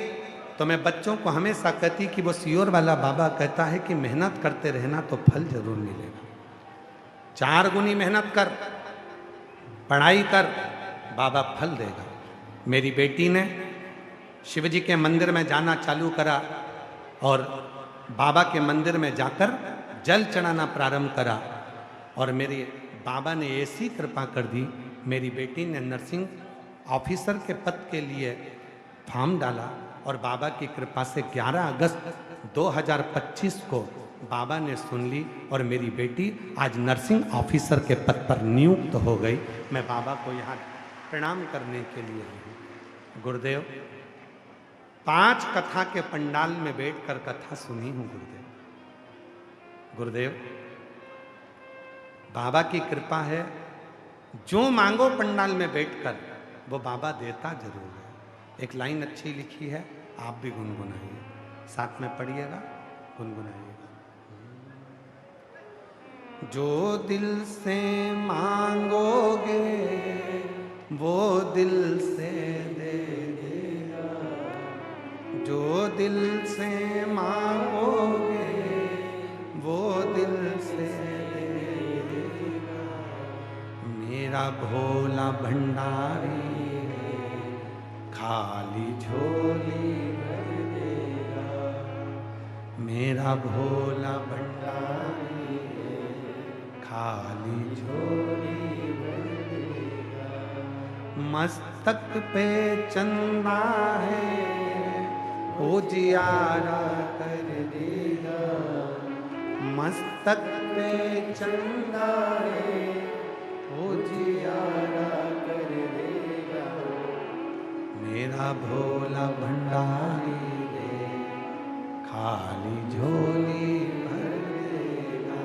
तो मैं बच्चों को हमेशा कहती कि वो सियोर वाला बाबा कहता है कि मेहनत करते रहना तो फल जरूर मिलेगा। 4 गुनी मेहनत कर, पढ़ाई कर, बाबा फल देगा। मेरी बेटी ने शिवजी के मंदिर में जाना चालू करा और बाबा के मंदिर में जाकर जल चढ़ाना प्रारंभ करा और मेरे बाबा ने ऐसी कृपा कर दी। मेरी बेटी ने नर्सिंग ऑफिसर के पद के लिए फॉर्म डाला और बाबा की कृपा से 11 अगस्त 2025 को बाबा ने सुन ली और मेरी बेटी आज नर्सिंग ऑफिसर के पद पर नियुक्त हो गई। मैं बाबा को यहाँ प्रणाम करने के लिए आई हूँ। गुरुदेव, 5 कथा के पंडाल में बैठकर कथा सुनी हूँ। गुरुदेव, बाबा की कृपा है, जो मांगो पंडाल में बैठकर वो बाबा देता जरूर है। एक लाइन अच्छी लिखी है, आप भी गुनगुनाइए, साथ में पढ़िएगा, गुनगुनाइएगा। जो दिल से मांगोगे वो दिल से दे देगा, जो दिल से मांगोगे वो दिल से दे देगा। मेरा भोला भंडारी खाली झोली भर देगा। मेरा भोला भंडारी खाली झोली भर देगा। मस्तक पे चंदा है उजियारा कर देगा, मस्तक पे चंदा है उजियारा कर देगा, मेरा भोला भंडारी रे खाली झोली भर देगा,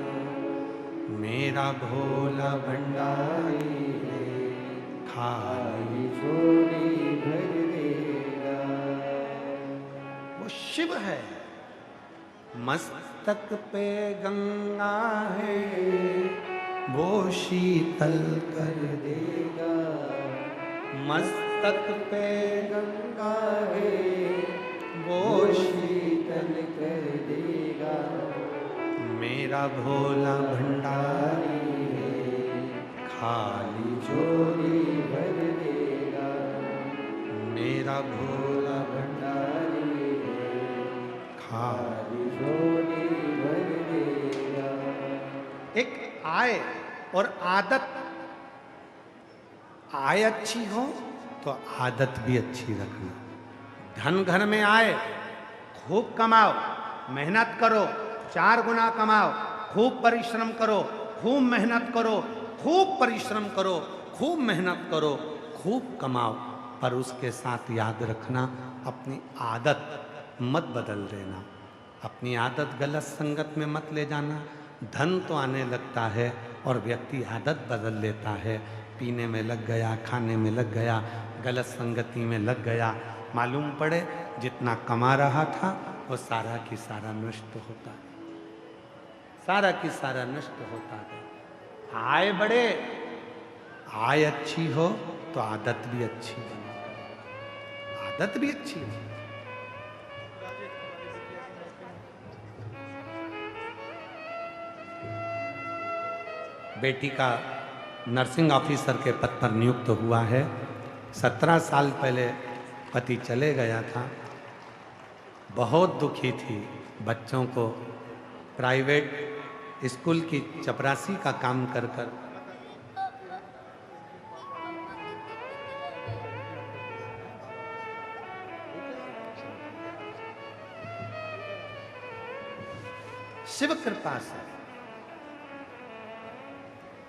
मेरा भोला भंडारी रे खाली झोली भर देगा। वो शिव है, मस्तक पे गंगा है वो शीतल कर देगा, मस्तक पे गंगा है वो शीतल कर देगा, मेरा भोला भंडारी है खाली झोली भर देगा, मेरा भोला भंडारी है खाली झोली भर देगा। एक आय और आदत, आय अच्छी हो तो आदत भी अच्छी रखना। धन घर में आए, खूब कमाओ, मेहनत करो, 4 गुना कमाओ, खूब परिश्रम करो, खूब मेहनत करो, खूब परिश्रम करो, खूब मेहनत करो, खूब कमाओ, पर उसके साथ याद रखना अपनी आदत मत बदल देना, अपनी आदत गलत संगत में मत ले जाना। धन तो आने लगता है और व्यक्ति आदत बदल लेता है, पीने में लग गया, खाने में लग गया, गलत संगति में लग गया, मालूम पड़े जितना कमा रहा था वो सारा की सारा नष्ट होता है, सारा की सारा नष्ट होता है। आय बढ़े, आय अच्छी हो तो आदत भी अच्छी बना, आदत भी अच्छी हो। बेटी का नर्सिंग ऑफिसर के पद पर नियुक्त हुआ है। 17 साल पहले पति चले गया था, बहुत दुखी थी। बच्चों को प्राइवेट स्कूल की चपरासी का काम कर कर शिव कृपा से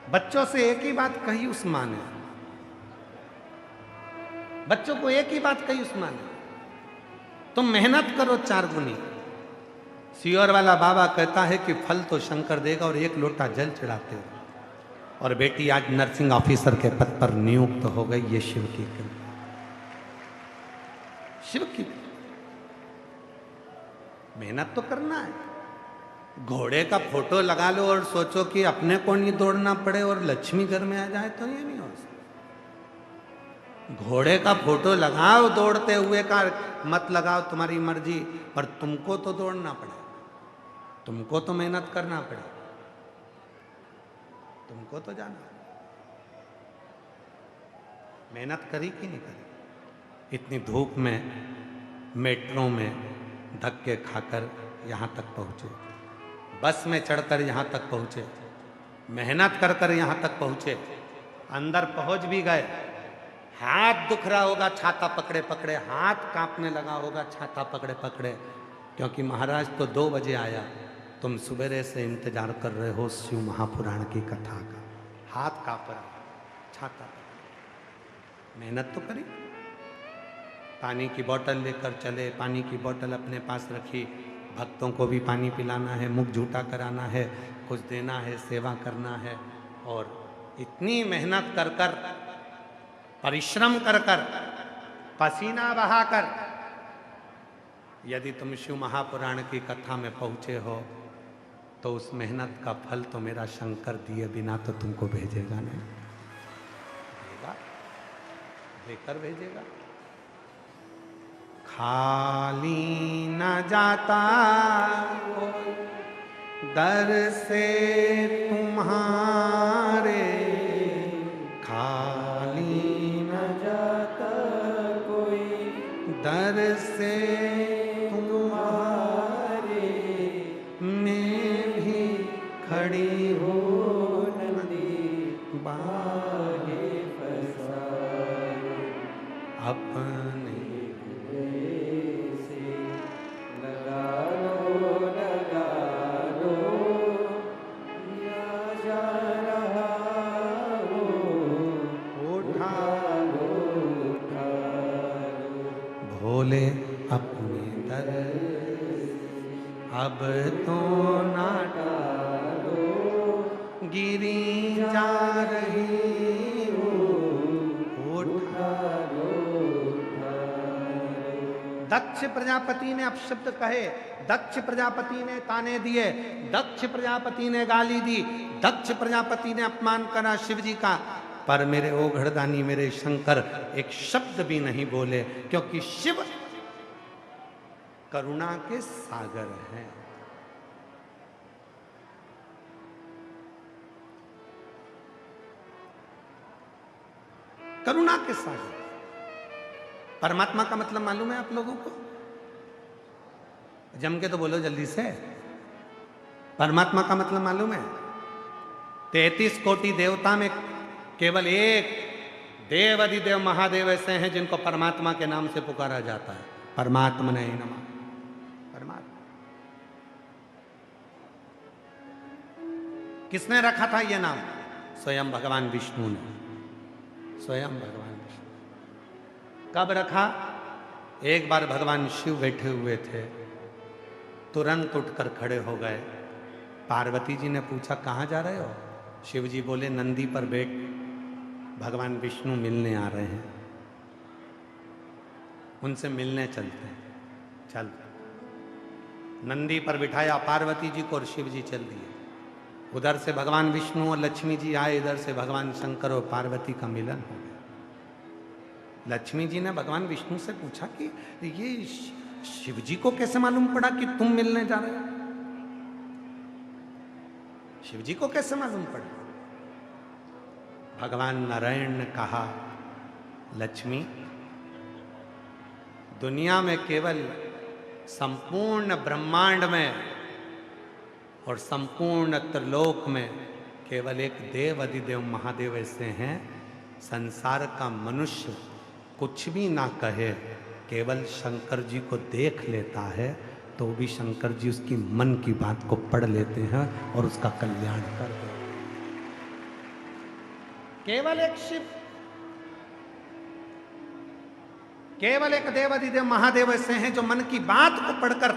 बच्चों से एक ही बात कही उस माँ ने, बच्चों को एक ही बात कही उस माँ ने, तुम मेहनत करो 4 गुनी। सियोर वाला बाबा कहता है कि फल तो शंकर देगा और 1 लोटा जल चढ़ाते हो। और बेटी आज नर्सिंग ऑफिसर के पद पर नियुक्त हो गई, ये शिव की कृपा, शिव की। मेहनत तो करना है। घोड़े का फोटो लगा लो और सोचो कि अपने को नहीं दौड़ना पड़े और लक्ष्मी घर में आ जाए, तो ये नहीं हो सकता। घोड़े का फोटो लगाओ दौड़ते हुए का मत लगाओ, तुम्हारी मर्जी, पर तुमको तो दौड़ना पड़े, तुमको तो मेहनत करना पड़े, तुमको तो जाना। मेहनत करी कि नहीं करी? इतनी धूप में मेट्रो में धक्के खाकर यहां तक पहुंचे, बस में चढ़कर यहां तक पहुंचे, मेहनत कर कर यहां तक पहुंचे, अंदर पहुंच भी गए। हाथ दुख रहा होगा छाता पकड़े पकड़े, हाथ कांपने लगा होगा छाता पकड़े पकड़े, क्योंकि महाराज तो 2 बजे आया, तुम सुबह से इंतजार कर रहे हो शिव महापुराण की कथा का। हाथ कांप रहा, छाता पकड़े, मेहनत तो करी। पानी की बोतल लेकर चले, पानी की बोतल अपने पास रखी, भक्तों को भी पानी पिलाना है, मुख झूठा कराना है, कुछ देना है, सेवा करना है। और इतनी मेहनत कर कर, परिश्रम कर कर, पसीना बहाकर यदि तुम शिव महापुराण की कथा में पहुंचे हो तो उस मेहनत का फल तो मेरा शंकर दिए बिना तो तुमको भेजेगा नहीं, भेजेगा, देकर भेजेगा। खाली न जाता कोई दर से तुम्हारे, खाली न जाता कोई दर से तुम्हारे, मैं भी खड़ी हो नदी बागे फसाए, अपने बोले अपने दर, अब तो ना टालो गिरी जा रही हो, उठा लो। दक्ष प्रजापति ने अपशब्द कहे, दक्ष प्रजापति ने ताने दिए, दक्ष प्रजापति ने गाली दी, दक्ष प्रजापति ने अपमान करा शिव जी का, पर मेरे ओघड़दानी मेरे शंकर एक शब्द भी नहीं बोले, क्योंकि शिव करुणा के सागर हैं। करुणा के सागर। परमात्मा का मतलब मालूम है आप लोगों को? जम के तो बोलो जल्दी से। परमात्मा का मतलब मालूम है? 33 कोटि देवता में केवल एक देव अधिदेव महादेव ऐसे हैं जिनको परमात्मा के नाम से पुकारा जाता है। परमात्मा नहीं नमः। परमात्मा किसने रखा था ये नाम? स्वयं भगवान विष्णु ने। स्वयं भगवान विष्णु। कब रखा? एक बार भगवान शिव बैठे हुए थे, तुरंत उठकर खड़े हो गए। पार्वती जी ने पूछा कहाँ जा रहे हो? शिव जी बोले नंदी पर बैठ, भगवान विष्णु मिलने आ रहे हैं, उनसे मिलने चलते हैं। चल, नंदी पर बिठाया पार्वती जी को और शिव जी चल दिए। उधर से भगवान विष्णु और लक्ष्मी जी आए, इधर से भगवान शंकर और पार्वती का मिलन हो गया। लक्ष्मी जी ने भगवान विष्णु से पूछा कि ये शिव जी को कैसे मालूम पड़ा कि तुम मिलने जा रहे हो? शिव जी को कैसे मालूम पड़ा? भगवान नारायण ने कहा, लक्ष्मी, दुनिया में केवल संपूर्ण ब्रह्मांड में और संपूर्ण त्रिलोक में केवल एक देव अधिदेव महादेव ऐसे हैं, संसार का मनुष्य कुछ भी ना कहे, केवल शंकर जी को देख लेता है तो भी शंकर जी उसकी मन की बात को पढ़ लेते हैं और उसका कल्याण कर देते हैं। केवल एक शिव, केवल एक देव अधिदेव महादेव ऐसे हैं जो मन की बात को पढ़कर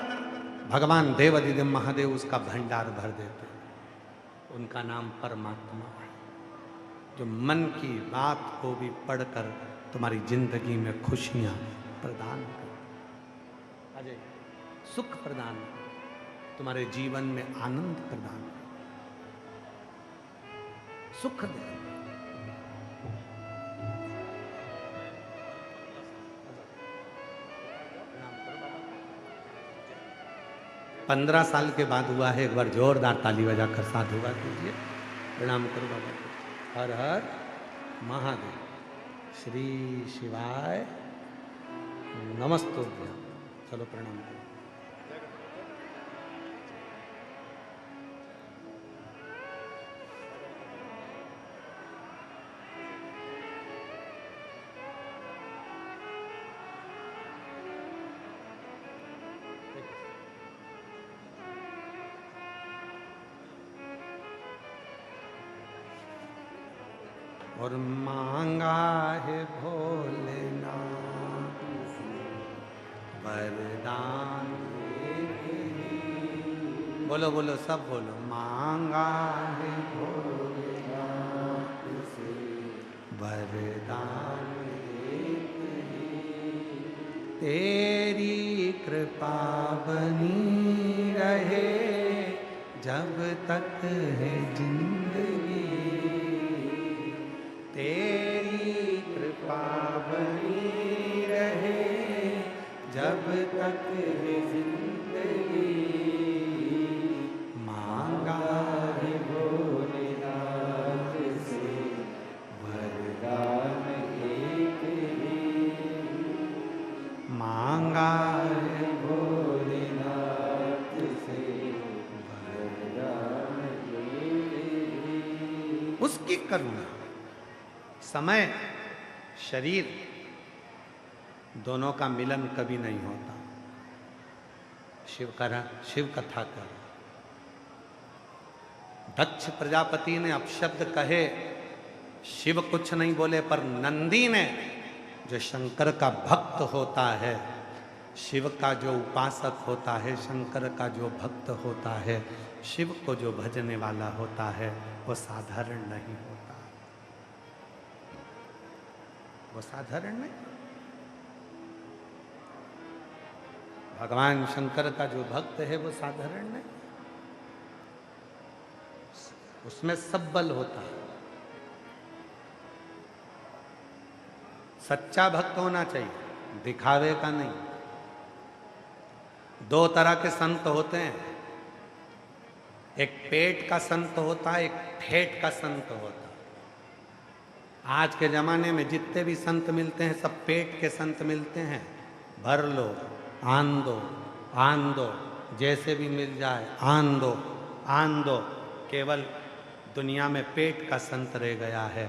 भगवान देव अधिदेव महादेव उसका भंडार भर देते हैं। उनका नाम परमात्मा है, जो मन की बात को भी पढ़कर तुम्हारी जिंदगी में खुशियां प्रदान कर, अजय सुख प्रदान, तुम्हारे जीवन में आनंद प्रदान, सुख दे। 15 साल के बाद हुआ है। एक बार जोरदार ताली बजाकर साधुवाद कीजिए, प्रणाम करो बाबा को। हर हर महादेव, श्री शिवाय नमस्तुभ्यं। चलो प्रणाम करो। और मांगा है भोलेनाथ वरदान, बोलो बोलो सब बोलो, मांगा है भोलेनाथ से वरदान, तेरी कृपा बनी रहे जब तक है जिंदगी, तेरी कृपा बनी रहे जब तक है जिंदगी, मांगा है भोलेनाथ से वरदान एक ही, मांगा है भोलेनाथ से वरदान एक ही। उसकी करुणा, समय शरीर दोनों का मिलन कभी नहीं होता। शिव कथा कर, दक्ष प्रजापति ने अपशब्द कहे, शिव कुछ नहीं बोले, पर नंदी ने, जो शंकर का भक्त होता है, शिव का जो उपासक होता है, शंकर का जो भक्त होता है, शिव को जो भजने वाला होता है, वो साधारण नहीं होता। वो साधारण नहीं। भगवान शंकर का जो भक्त है वो साधारण नहीं, उसमें सब बल होता है। सच्चा भक्त होना चाहिए, दिखावे का नहीं। दो तरह के संत होते हैं, एक पेट का संत होता है, एक ठेठ का संत होता है। आज के जमाने में जितने भी संत मिलते हैं सब पेट के संत मिलते हैं। भर लो, आन दो, जैसे भी मिल जाए आन दो। केवल दुनिया में पेट का संत रह गया है,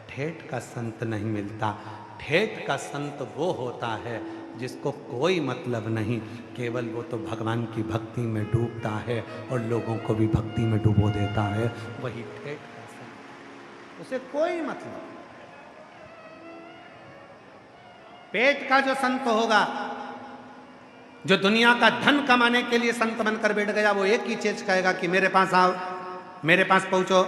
ठेठ का संत नहीं मिलता। ठेठ का संत वो होता है जिसको कोई मतलब नहीं, केवल वो तो भगवान की भक्ति में डूबता है और लोगों को भी भक्ति में डुबो देता है, वही ठेठ का संत। उसे कोई मतलब। पेट का जो संत होगा, जो दुनिया का धन कमाने के लिए संत बनकर बैठ गया, वो एक ही चीज कहेगा कि मेरे पास आओ, मेरे पास पहुंचो,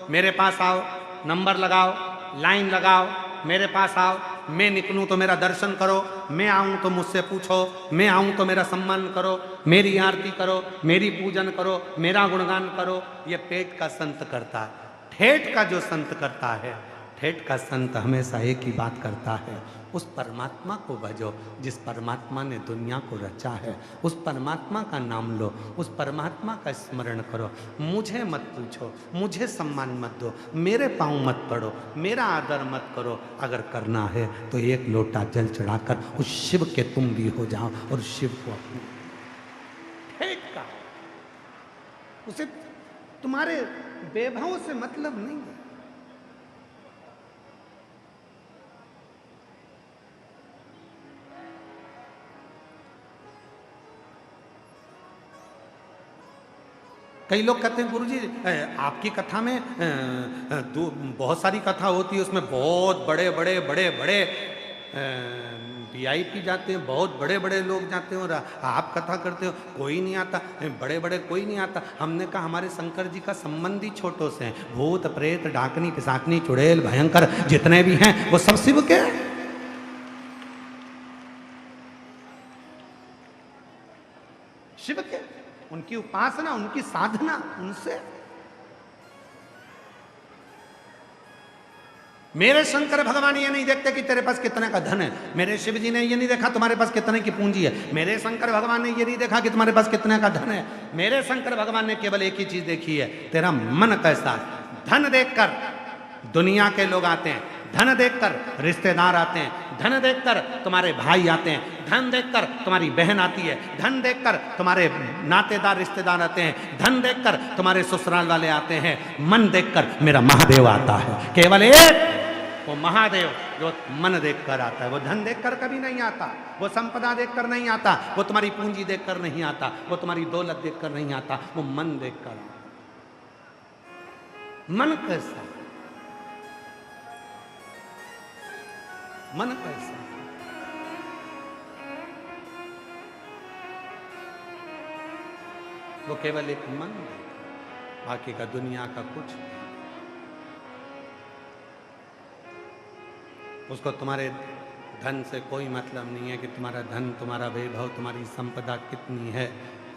मेरे पास आओ, नंबर लगाओ, लाइन लगाओ, मेरे पास आओ, मैं निकलूं तो मेरा दर्शन करो, मैं आऊं तो मुझसे पूछो, मैं आऊं तो मेरा सम्मान करो, मेरी आरती करो, मेरी पूजन करो, मेरा गुणगान करो। ये पेट का संत करता है। ठेठ का जो संत करता है, ठेठ का संत हमेशा एक ही बात करता है, उस परमात्मा को भजो जिस परमात्मा ने दुनिया को रचा है। उस परमात्मा का नाम लो, उस परमात्मा का स्मरण करो। मुझे मत पूछो, मुझे सम्मान मत दो, मेरे पाँव मत पड़ो, मेरा आदर मत करो। अगर करना है तो एक लोटा जल चढ़ाकर उस शिव के तुम भी हो जाओ और शिव को अपने। ठेठ का, उसे तुम्हारे वैभव से मतलब नहीं है। कई लोग कहते हैं गुरुजी आपकी कथा में बहुत सारी कथा होती है, उसमें बहुत बड़े बड़े वीआईपी जाते हैं, बहुत बड़े बड़े लोग जाते हैं और आप कथा करते हो, कोई नहीं आता, बड़े बड़े कोई नहीं आता। हमने कहा हमारे शंकर जी का संबंधी छोटों से हैं। भूत प्रेत डाकनी पिशाचनी चुड़ैल भयंकर जितने भी हैं वो सब शिव के हैं। शिव के, उनकी उपासना, उनकी साधना उनसे। मेरे शंकर भगवान ये नहीं देखते कि तेरे पास कितने का धन है, मेरे शिव जी ने ये नहीं देखा तुम्हारे पास कितने की पूंजी है, मेरे शंकर भगवान ने ये नहीं देखा कि तुम्हारे पास कितने का धन है। मेरे शंकर भगवान ने केवल एक ही चीज देखी है, तेरा मन कैसा है। धन देखकर दुनिया के लोग आते हैं, धन देखकर रिश्तेदार आते हैं, धन देखकर तुम्हारे भाई आते हैं, धन देखकर तुम्हारी बहन आती है, धन देखकर तुम्हारे नातेदार रिश्तेदार आते हैं, धन देखकर तुम्हारे ससुराल वाले आते हैं, मन देखकर मेरा महादेव आता है। केवल एक वो महादेव जो मन देखकर आता है, वो धन देखकर कभी नहीं आता, वो संपदा देखकर नहीं आता, वो तुम्हारी पूंजी देखकर नहीं आता, वो तुम्हारी दौलत देखकर नहीं आता, वो मन देखकर आता। मन कैसा, मन कैसा, वो केवल एक मन, बाकी का दुनिया का कुछ। उसको तुम्हारे धन से कोई मतलब नहीं है कि तुम्हारा धन, तुम्हारा वैभव, तुम्हारी संपदा कितनी है।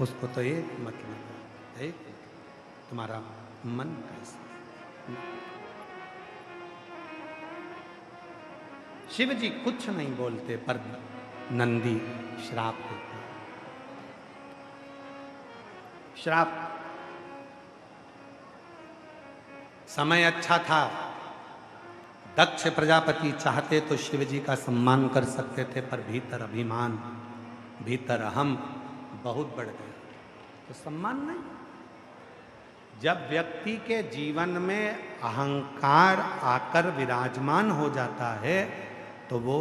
उसको तो एक मतलब है, एक तुम्हारा मन कैसा। शिव जी कुछ नहीं बोलते पर नंदी श्राप देते। श्राप, समय अच्छा था, दक्ष प्रजापति चाहते तो शिव जी का सम्मान कर सकते थे, पर भीतर अभिमान, भीतर अहम बहुत बढ़ गया, तो सम्मान नहीं। जब व्यक्ति के जीवन में अहंकार आकर विराजमान हो जाता है तो वो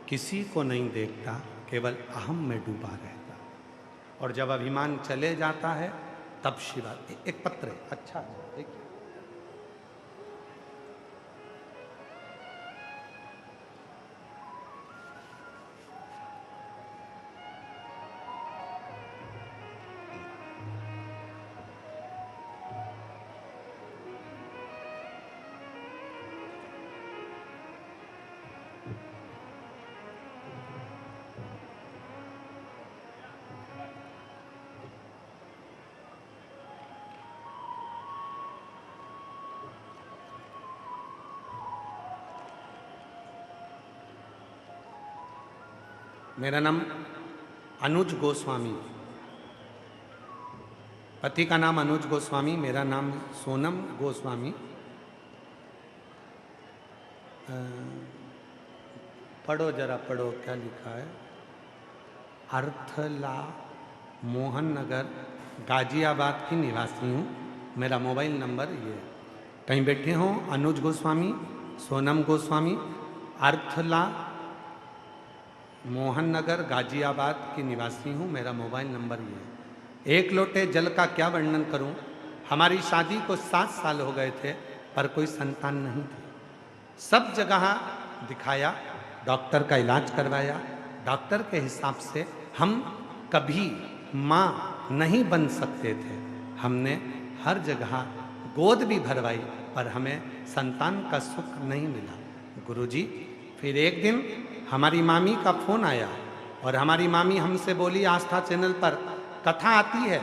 किसी को नहीं देखता, केवल अहम में डूबा रहता। और जब अभिमान चले जाता है तब शिवा। एक पत्र है, अच्छा देखिए, मेरा नाम अनुज गोस्वामी, पति का नाम अनुज गोस्वामी, मेरा नाम सोनम गोस्वामी। पढ़ो जरा, पढ़ो क्या लिखा है। अर्थला, मोहन नगर, गाजियाबाद की निवासी हूँ। मेरा मोबाइल नंबर ये है। कहीं बैठे हों अनुज गोस्वामी, सोनम गोस्वामी, अर्थला, मोहन नगर, गाजियाबाद की निवासी हूँ। मेरा मोबाइल नंबर ये है। एक लोटे जल का क्या वर्णन करूँ। हमारी शादी को 7 साल हो गए थे पर कोई संतान नहीं थी। सब जगह दिखाया, डॉक्टर का इलाज करवाया। डॉक्टर के हिसाब से हम कभी माँ नहीं बन सकते थे। हमने हर जगह गोद भी भरवाई पर हमें संतान का सुख नहीं मिला। गुरुजी, फिर एक दिन हमारी मामी का फोन आया और हमारी मामी हमसे बोली, आस्था चैनल पर कथा आती है,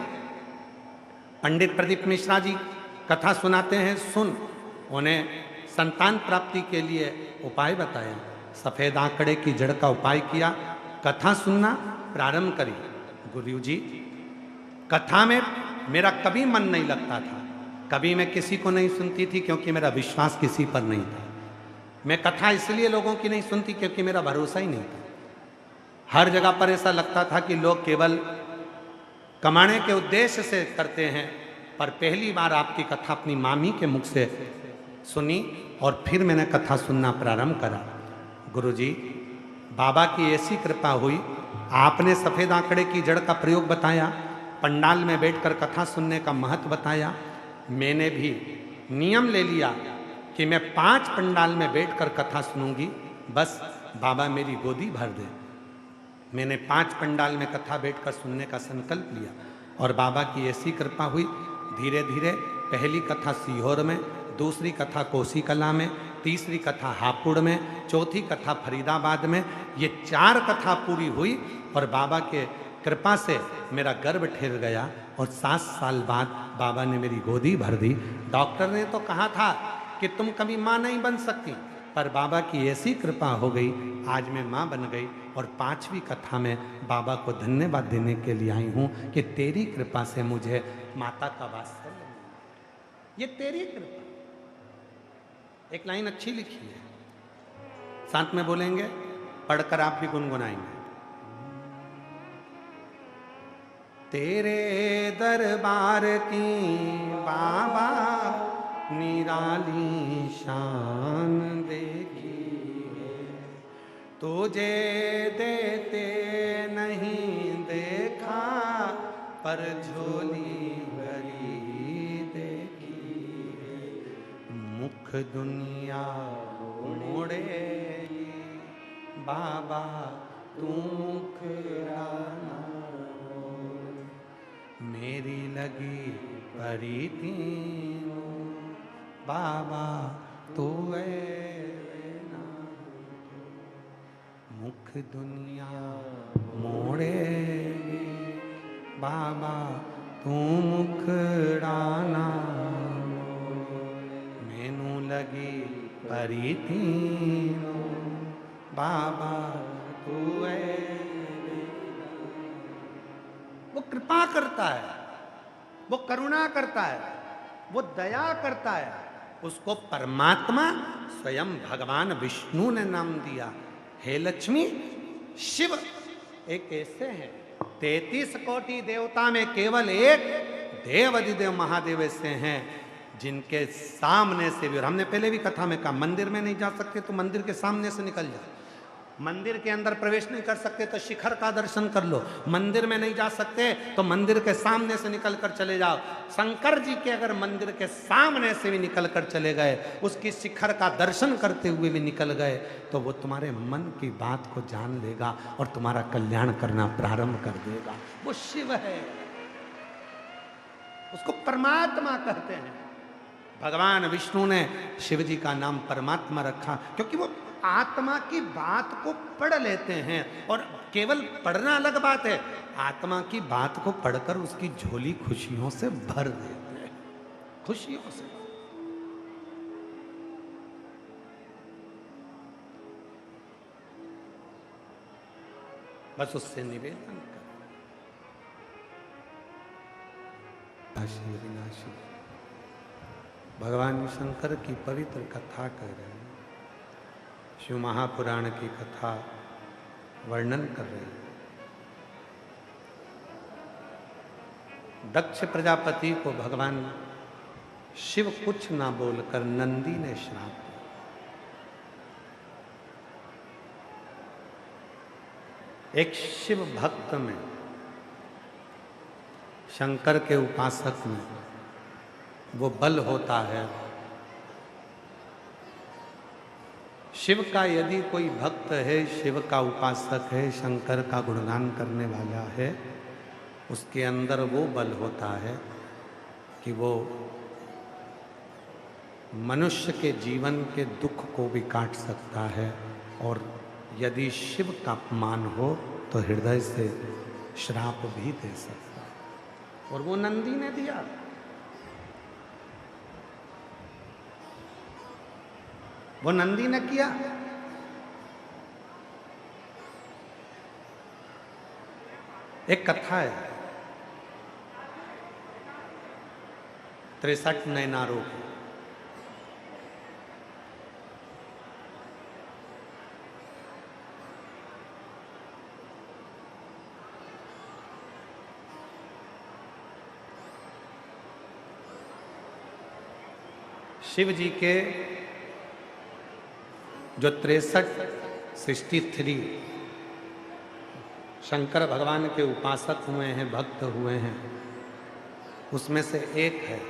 पंडित प्रदीप मिश्रा जी कथा सुनाते हैं, सुन। उन्हें संतान प्राप्ति के लिए उपाय बताया। सफ़ेद आंकड़े की जड़ का उपाय किया, कथा सुनना प्रारंभ करी। गुरुजी, कथा में मेरा कभी मन नहीं लगता था। कभी मैं किसी को नहीं सुनती थी क्योंकि मेरा विश्वास किसी पर नहीं था। मैं कथा इसलिए लोगों की नहीं सुनती क्योंकि मेरा भरोसा ही नहीं था। हर जगह पर ऐसा लगता था कि लोग केवल कमाने के उद्देश्य से करते हैं। पर पहली बार आपकी कथा अपनी मामी के मुख से सुनी और फिर मैंने कथा सुनना प्रारंभ करा। गुरुजी, बाबा की ऐसी कृपा हुई, आपने सफ़ेद आंकड़े की जड़ का प्रयोग बताया, पंडाल में बैठकर कथा सुनने का महत्व बताया। मैंने भी नियम ले लिया कि मैं 5 पंडाल में बैठकर कथा सुनूंगी, बस बाबा मेरी गोदी भर दे। मैंने 5 पंडाल में कथा बैठकर सुनने का संकल्प लिया और बाबा की ऐसी कृपा हुई। धीरे धीरे पहली कथा सीहोर में, दूसरी कथा कोसी कला में, तीसरी कथा हापुड़ में, चौथी कथा फरीदाबाद में। ये 4 कथा पूरी हुई और बाबा के कृपा से मेरा गर्भ ठहर गया और 7 साल बाद बाबा ने मेरी गोदी भर दी। डॉक्टर ने तो कहा था कि तुम कभी माँ नहीं बन सकती, पर बाबा की ऐसी कृपा हो गई, आज मैं माँ बन गई। और 5वीं कथा में बाबा को धन्यवाद देने के लिए आई हूँ कि तेरी कृपा से मुझे माता का वात्सल्य मिला। ये तेरी कृपा। एक लाइन अच्छी लिखी है, साथ में बोलेंगे, पढ़कर आप भी गुनगुनाएंगे। तेरे दरबार की बाबा निराली शान देखी है, तुझे देते नहीं देखा पर झोली भरी देखी है। मुख दुनिया मोड़ेगी बाबा तू मुखराना, मेरी लगी परी तीनों बाबा तू ना। मुख दुनिया मोड़ेगी बाबा तू मुखड़ाना, मैनू लगी परी तीनों बाबा तू वो कृपा करता है, वो करुणा करता है, वो दया करता है। उसको परमात्मा स्वयं भगवान विष्णु ने नाम दिया। हे लक्ष्मी, शिव एक ऐसे हैं, 33 कोटि देवता में केवल एक देव अधिदेव महादेव ऐसे हैं जिनके सामने से भी, और हमने पहले भी कथा में कहा, मंदिर में नहीं जा सकते तो मंदिर के सामने से निकल जाओ, मंदिर के अंदर प्रवेश नहीं कर सकते तो शिखर का दर्शन कर लो, मंदिर में नहीं जा सकते तो मंदिर के सामने से निकल कर चले जाओ। शंकर जी के अगर मंदिर के सामने से भी निकल कर चले गए, उसकी शिखर का दर्शन करते हुए भी निकल गए, तो वो तुम्हारे मन की बात को जान लेगा और तुम्हारा कल्याण करना प्रारंभ कर देगा। वो शिव है, उसको परमात्मा कहते हैं। भगवान विष्णु ने शिव जी का नाम परमात्मा रखा क्योंकि वो आत्मा की बात को पढ़ लेते हैं। और केवल पढ़ना अलग बात है, आत्मा की बात को पढ़कर उसकी झोली खुशियों से भर देते हैं, खुशियों से। बस उससे निवेदन कर। अविनाशी भगवान शंकर की पवित्र कथा कर रहे हैं, शिव महापुराण की कथा वर्णन कर रहे हैं। दक्ष प्रजापति को भगवान शिव कुछ ना बोलकर नंदी ने श्राप दिया। एक शिव भक्त में, शंकर के उपासक में वो बल होता है। शिव का यदि कोई भक्त है, शिव का उपासक है, शंकर का गुणगान करने वाला है, उसके अंदर वो बल होता है कि वो मनुष्य के जीवन के दुख को भी काट सकता है, और यदि शिव का अपमान हो तो हृदय से श्राप भी दे सकता है। और वो नंदी ने दिया। वो नंदी ने किया। एक कथा है 63 नैनारों की। शिव जी के जो 63 शंकर भगवान के उपासक हुए हैं, भक्त हुए हैं, उसमें से एक है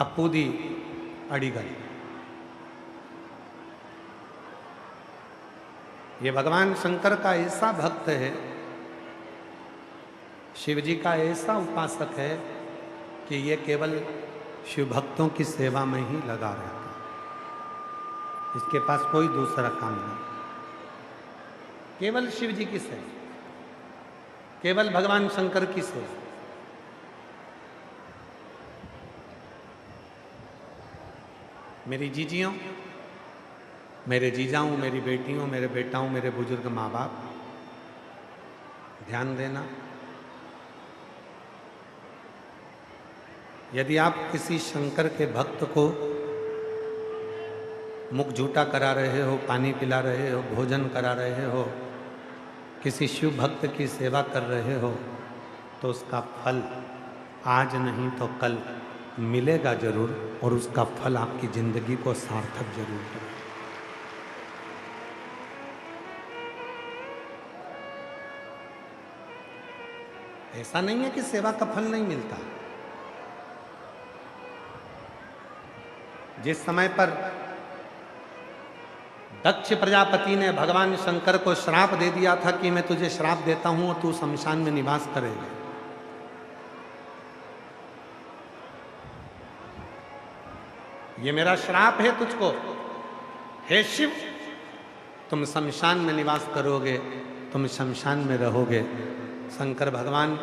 अपूदी अडिगल। ये भगवान शंकर का ऐसा भक्त है, शिव जी का ऐसा उपासक है कि ये केवल शिव भक्तों की सेवा में ही लगा रहता है। इसके पास कोई दूसरा काम नहीं, केवल शिव जी की सेवा, केवल भगवान शंकर की सेवा। मेरी जीजियों, मेरे जीजाओं, मेरी बेटियों, मेरे बेटाओं, मेरे बुजुर्ग माँ बाप, ध्यान देना। यदि आप किसी शंकर के भक्त को मुख झूठा करा रहे हो, पानी पिला रहे हो, भोजन करा रहे हो, किसी शिव भक्त की सेवा कर रहे हो, तो उसका फल आज नहीं तो कल मिलेगा जरूर, और उसका फल आपकी जिंदगी को सार्थक जरूर करेगा। ऐसा नहीं है कि सेवा का फल नहीं मिलता। जिस समय पर दक्ष प्रजापति ने भगवान शंकर को श्राप दे दिया था कि मैं तुझे श्राप देता हूं और तू शमशान में निवास करेगा, ये मेरा श्राप है तुझको, हे शिव, तुम शमशान में निवास करोगे, तुम शमशान में रहोगे। शंकर भगवान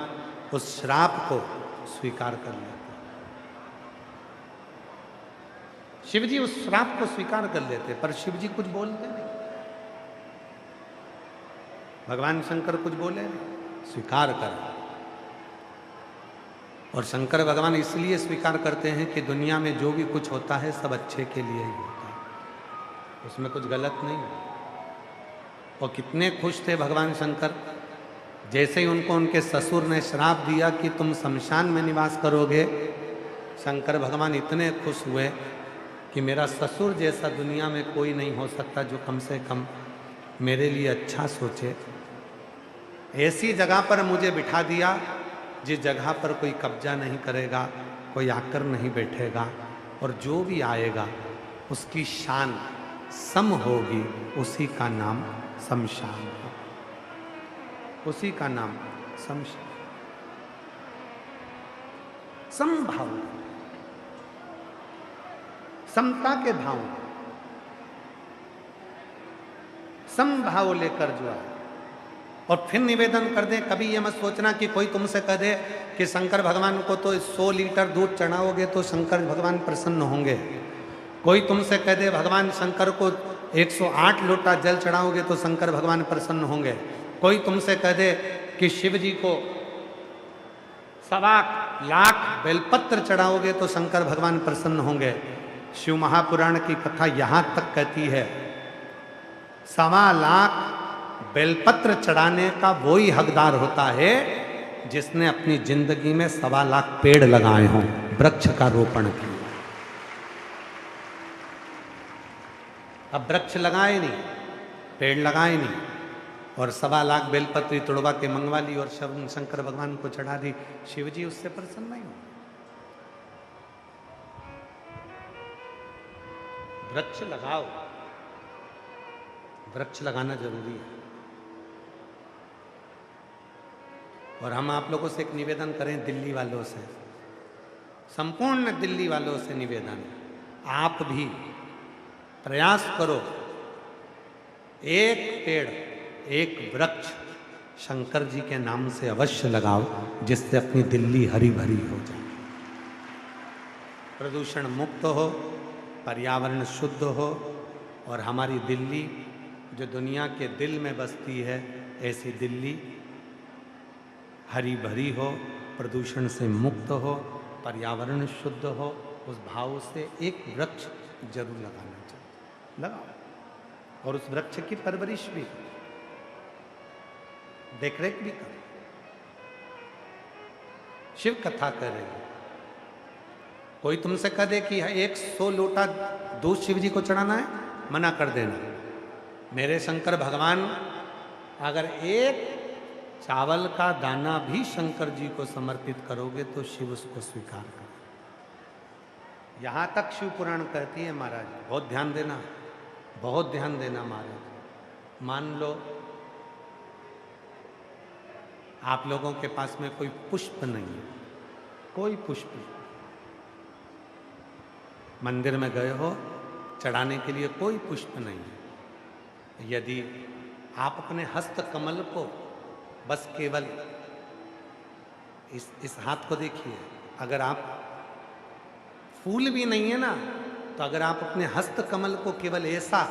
उस श्राप को स्वीकार कर लेते, शिव जी उस श्राप को स्वीकार कर लेते, पर शिव जी कुछ बोलते नहीं, भगवान शंकर कुछ बोले नहीं, स्वीकार कर। और शंकर भगवान इसलिए स्वीकार करते हैं कि दुनिया में जो भी कुछ होता है सब अच्छे के लिए ही होता है, उसमें कुछ गलत नहीं है। और कितने खुश थे भगवान शंकर, जैसे ही उनको उनके ससुर ने श्राप दिया कि तुम शमशान में निवास करोगे, शंकर भगवान इतने खुश हुए कि मेरा ससुर जैसा दुनिया में कोई नहीं हो सकता जो कम से कम मेरे लिए अच्छा सोचे। ऐसी जगह पर मुझे बिठा दिया जिस जगह पर कोई कब्जा नहीं करेगा, कोई आकर नहीं बैठेगा, और जो भी आएगा उसकी शान सम होगी, उसी का नाम शमशान है, उसी का नाम शमशान। समभाव, समता के भाव, समभाव लेकर जो है। और फिर निवेदन कर दे, कभी ये मत सोचना कि कोई तुमसे कह दे कि शंकर भगवान को तो 100 लीटर दूध चढ़ाओगे तो शंकर भगवान प्रसन्न होंगे। कोई तुमसे कह दे भगवान शंकर को 108 लोटा जल चढ़ाओगे तो शंकर भगवान प्रसन्न होंगे। कोई तुमसे कह दे कि शिव जी को 1.25 लाख बेलपत्र चढ़ाओगे तो शंकर भगवान प्रसन्न होंगे। शिव महापुराण की कथा यहां तक कहती है 1.25 लाख बेलपत्र चढ़ाने का वही हकदार होता है जिसने अपनी जिंदगी में 1.25 लाख पेड़ लगाए हों, वृक्ष का रोपण किया। अब वृक्ष लगाए नहीं, पेड़ लगाए नहीं, और 1.25 लाख बेलपत्री तुड़वा के मंगवा ली और शंकर भगवान को चढ़ा दी, शिव जी उससे प्रसन्न नहीं हो। वृक्ष लगाओ, वृक्ष लगाना जरूरी है। और हम आप लोगों से एक निवेदन करें, दिल्ली वालों से, संपूर्ण दिल्ली वालों से निवेदन, आप भी प्रयास करो, एक पेड़, एक वृक्ष शंकर जी के नाम से अवश्य लगाओ, जिससे अपनी दिल्ली हरी भरी हो जाए, प्रदूषण मुक्त हो, पर्यावरण शुद्ध हो, और हमारी दिल्ली जो दुनिया के दिल में बसती है, ऐसी दिल्ली हरी भरी हो, प्रदूषण से मुक्त हो, पर्यावरण शुद्ध हो। उस भाव से एक वृक्ष जरूर लगाना चाहिए, लगाओ, और उस वृक्ष की परवरिश भी करो, देखरेख भी करो। शिव कथा कर रहे हो, कोई तुमसे कह दे कि 100 लोटा दूध शिव जी को चढ़ाना है, मना कर देना। मेरे शंकर भगवान अगर एक चावल का दाना भी शंकर जी को समर्पित करोगे तो शिव उसको स्वीकार करें। यहां तक शिव पुराण कहती है महाराज, बहुत ध्यान देना, बहुत ध्यान देना महाराज। मान लो आप लोगों के पास में कोई पुष्प नहीं है, कोई पुष्प, मंदिर में गए हो, चढ़ाने के लिए कोई पुष्प नहीं है। यदि आप अपने हस्त कमल को बस केवल इस हाथ को देखिए, अगर आप फूल भी नहीं है ना, तो अगर आप अपने हस्त कमल को केवल ऐसा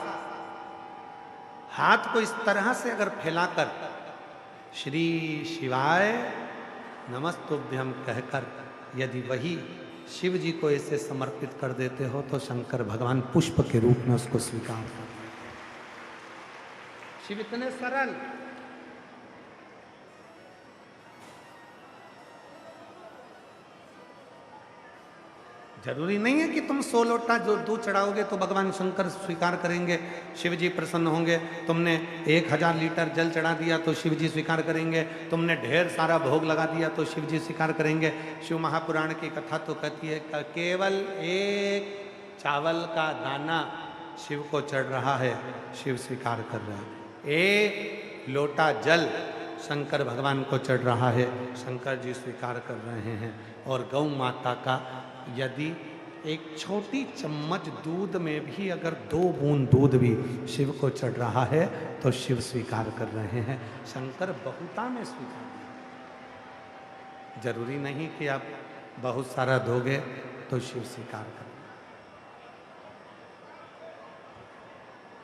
हाथ को इस तरह से अगर फैलाकर श्री शिवाय नमस्तुभ्यम कहकर यदि वही शिव जी को ऐसे समर्पित कर देते हो तो शंकर भगवान पुष्प के रूप में उसको स्वीकार करते। शिव इतने सरल, जरूरी नहीं है कि तुम 100 लोटा जो दूध चढ़ाओगे तो भगवान शंकर स्वीकार करेंगे, शिव जी प्रसन्न होंगे। तुमने 1000 लीटर जल चढ़ा दिया तो शिव जी स्वीकार करेंगे, तुमने ढेर सारा भोग लगा दिया तो शिव जी स्वीकार करेंगे। शिव महापुराण की कथा तो कहती है केवल एक चावल का दाना शिव को चढ़ रहा है, शिव स्वीकार कर रहा है। एक लोटा जल शंकर भगवान को चढ़ रहा है, शंकर जी स्वीकार कर रहे हैं। और गौ माता का यदि एक छोटी चम्मच दूध में भी अगर 2 बूंद दूध भी शिव को चढ़ रहा है तो शिव स्वीकार कर रहे हैं, शंकर बहुता में स्वीकार। जरूरी नहीं कि आप बहुत सारा दोगे तो शिव स्वीकार करें।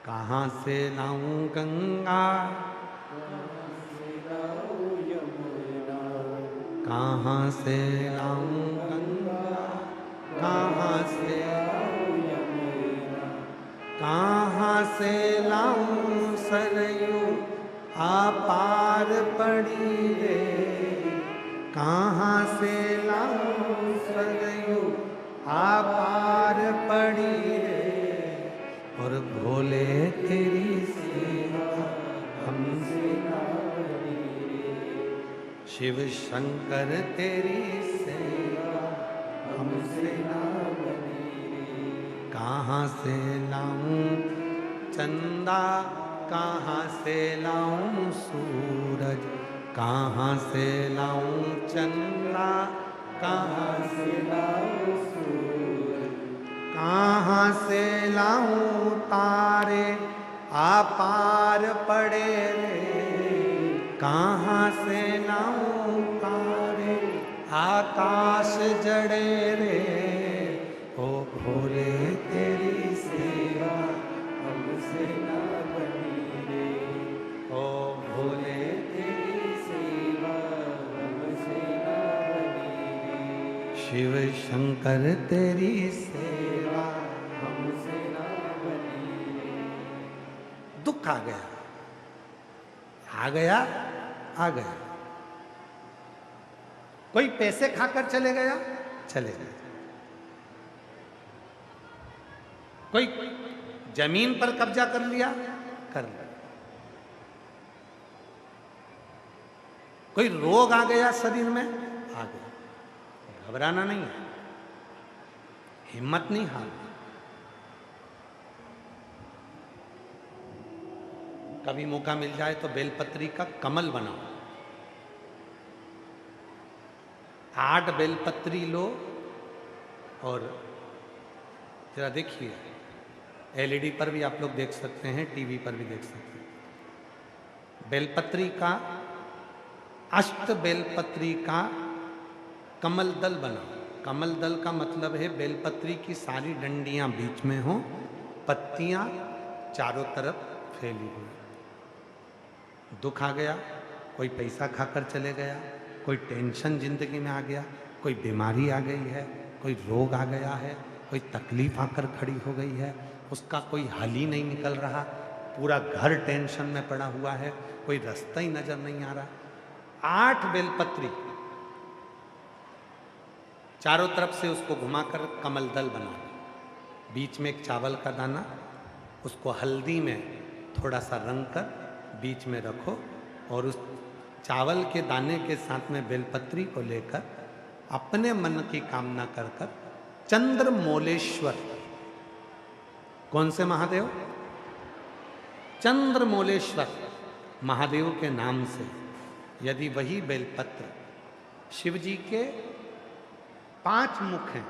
कहाँ से लाऊं गंगा, कहाँ से लाऊं गंगा, कहाँ से, कहाँ से लाऊं सरयू अपार पड़ी रे, कहाँ से लाऊं सरयू अपार पड़ी रे, और भोले तेरी सेवा हमसे ना बनी रे, शिव शंकर तेरी सेवा हमसे ना बनी रे। कहाँ से लाऊं चंदा, कहाँ से लाऊं सूरज, कहाँ से लाऊं चंदा, कहाँ से लाऊं सूरज, कहाँ से लाऊं तारे अपार पड़े रे, कहाँ से लाऊं तारे आकाश जड़े रे, ओ भोले तेरी सेवा हमसे शिव शंकर तेरी सेवा हमसे ना बनी। दुख आ गया, आ गया, आ गया। कोई पैसे खाकर चले गया, चले गए। कोई जमीन पर कब्जा कर लिया, कर लिया। कोई रोग आ गया शरीर में, आ गया। घबराना नहीं है, हिम्मत नहीं हारना। कभी मौका मिल जाए तो बेलपत्री का कमल बनाओ, 8 बेलपत्री लो और जरा देखिए, एलईडी पर भी आप लोग देख सकते हैं, टीवी पर भी देख सकते हैं। बेलपत्री का, अष्ट बेलपत्री का कमल दल बनाओ। कमल दल का मतलब है बेलपत्री की सारी डंडियां बीच में हो, पत्तियां चारों तरफ फैली हुई। दुख आ गया, कोई पैसा खाकर चले गया, कोई टेंशन जिंदगी में आ गया, कोई बीमारी आ गई है, कोई रोग आ गया है, कोई तकलीफ आकर खड़ी हो गई है, उसका कोई हल ही नहीं निकल रहा, पूरा घर टेंशन में पड़ा हुआ है, कोई रास्ता ही नजर नहीं आ रहा। 8 बेलपत्री चारों तरफ से उसको घुमाकर कमल दल बना लो। बीच में एक चावल का दाना, उसको हल्दी में थोड़ा सा रंग कर बीच में रखो और उस चावल के दाने के साथ में बेलपत्री को लेकर अपने मन की कामना कर कर चंद्रमौलेश्वर, कौन से महादेव? चंद्रमौलेश्वर महादेव के नाम से यदि वही बेलपत्र, शिव जी के 5 मुख हैं।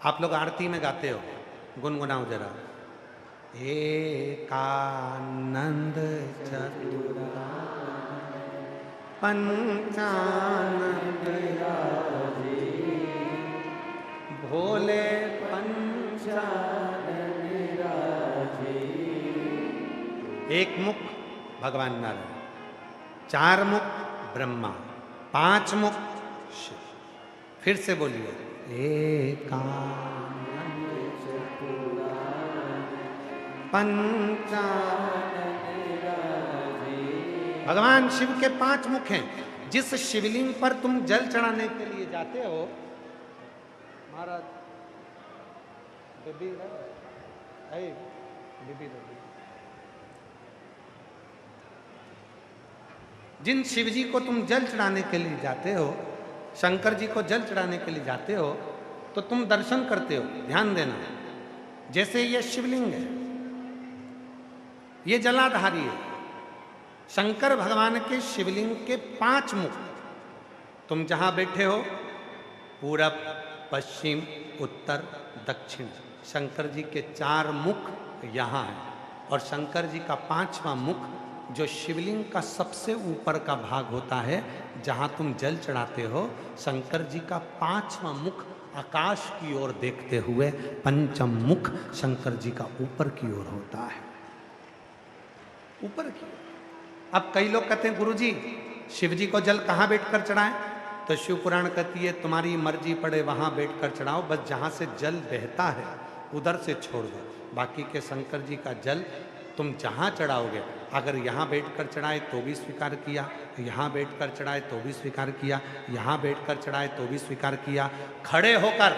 आप लोग आरती में गाते हो, गुनगुनाओ जरा। एकानंद चतुरा पंचानंद भोले पंचानन राजे। एक मुख भगवान नारायण, 4 मुख ब्रह्मा, 5 मुख शिव। फिर से बोलिए, एकानंद चतुरानन पंचानन राजे। भगवान शिव के 5 मुख हैं। जिस शिवलिंग पर तुम जल चढ़ाने के लिए जाते हो, महाराज बेबी है, बेबी जिन शिव जी को तुम जल चढ़ाने के लिए जाते हो, शंकर जी को जल चढ़ाने के लिए जाते हो, तो तुम दर्शन करते हो। ध्यान देना, जैसे ये शिवलिंग है, ये जलाधारी है। शंकर भगवान के शिवलिंग के 5 मुख, तुम जहां बैठे हो, पूरब, पश्चिम, उत्तर, दक्षिण, शंकर जी के 4 मुख यहाँ है। और शंकर जी का 5वां मुख जो शिवलिंग का सबसे ऊपर का भाग होता है, जहाँ तुम जल चढ़ाते हो, शंकर जी का 5वां मुख आकाश की ओर देखते हुए पंचम मुख शंकर जी का ऊपर की ओर होता है, ऊपर की ओर। अब कई लोग कहते हैं गुरुजी शिव जी को जल कहाँ बैठकर चढ़ाएं? तो शिव पुराण कहती है तुम्हारी मर्जी पड़े वहाँ बैठकर चढ़ाओ, बस जहाँ से जल बहता है उधर से छोड़ दो। बाकी के शंकर जी का जल तुम जहाँ चढ़ाओगे, अगर यहाँ बैठकर चढ़ाए तो भी स्वीकार किया, यहाँ बैठकर चढ़ाए तो भी स्वीकार किया, यहाँ बैठकर चढ़ाए तो भी स्वीकार किया। खड़े होकर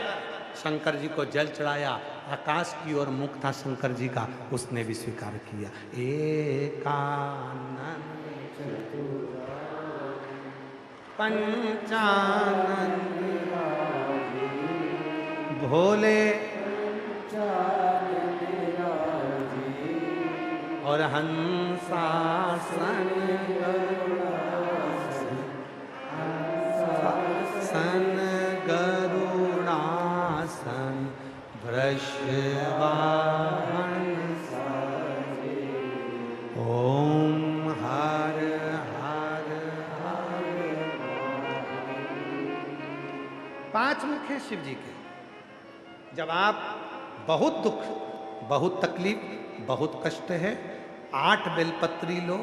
शंकर जी को जल चढ़ाया, आकाश की ओर मुख था शंकर जी का, उसने भी स्वीकार किया। एकानंद पंचानंद भोले और हंसासन गरुड़ासन वृषवाहन ओम हर हर हर। 5 मुख हैं शिव जी के। जब आप बहुत दुख, बहुत तकलीफ, बहुत कष्ट है, 8 बेलपत्री लो,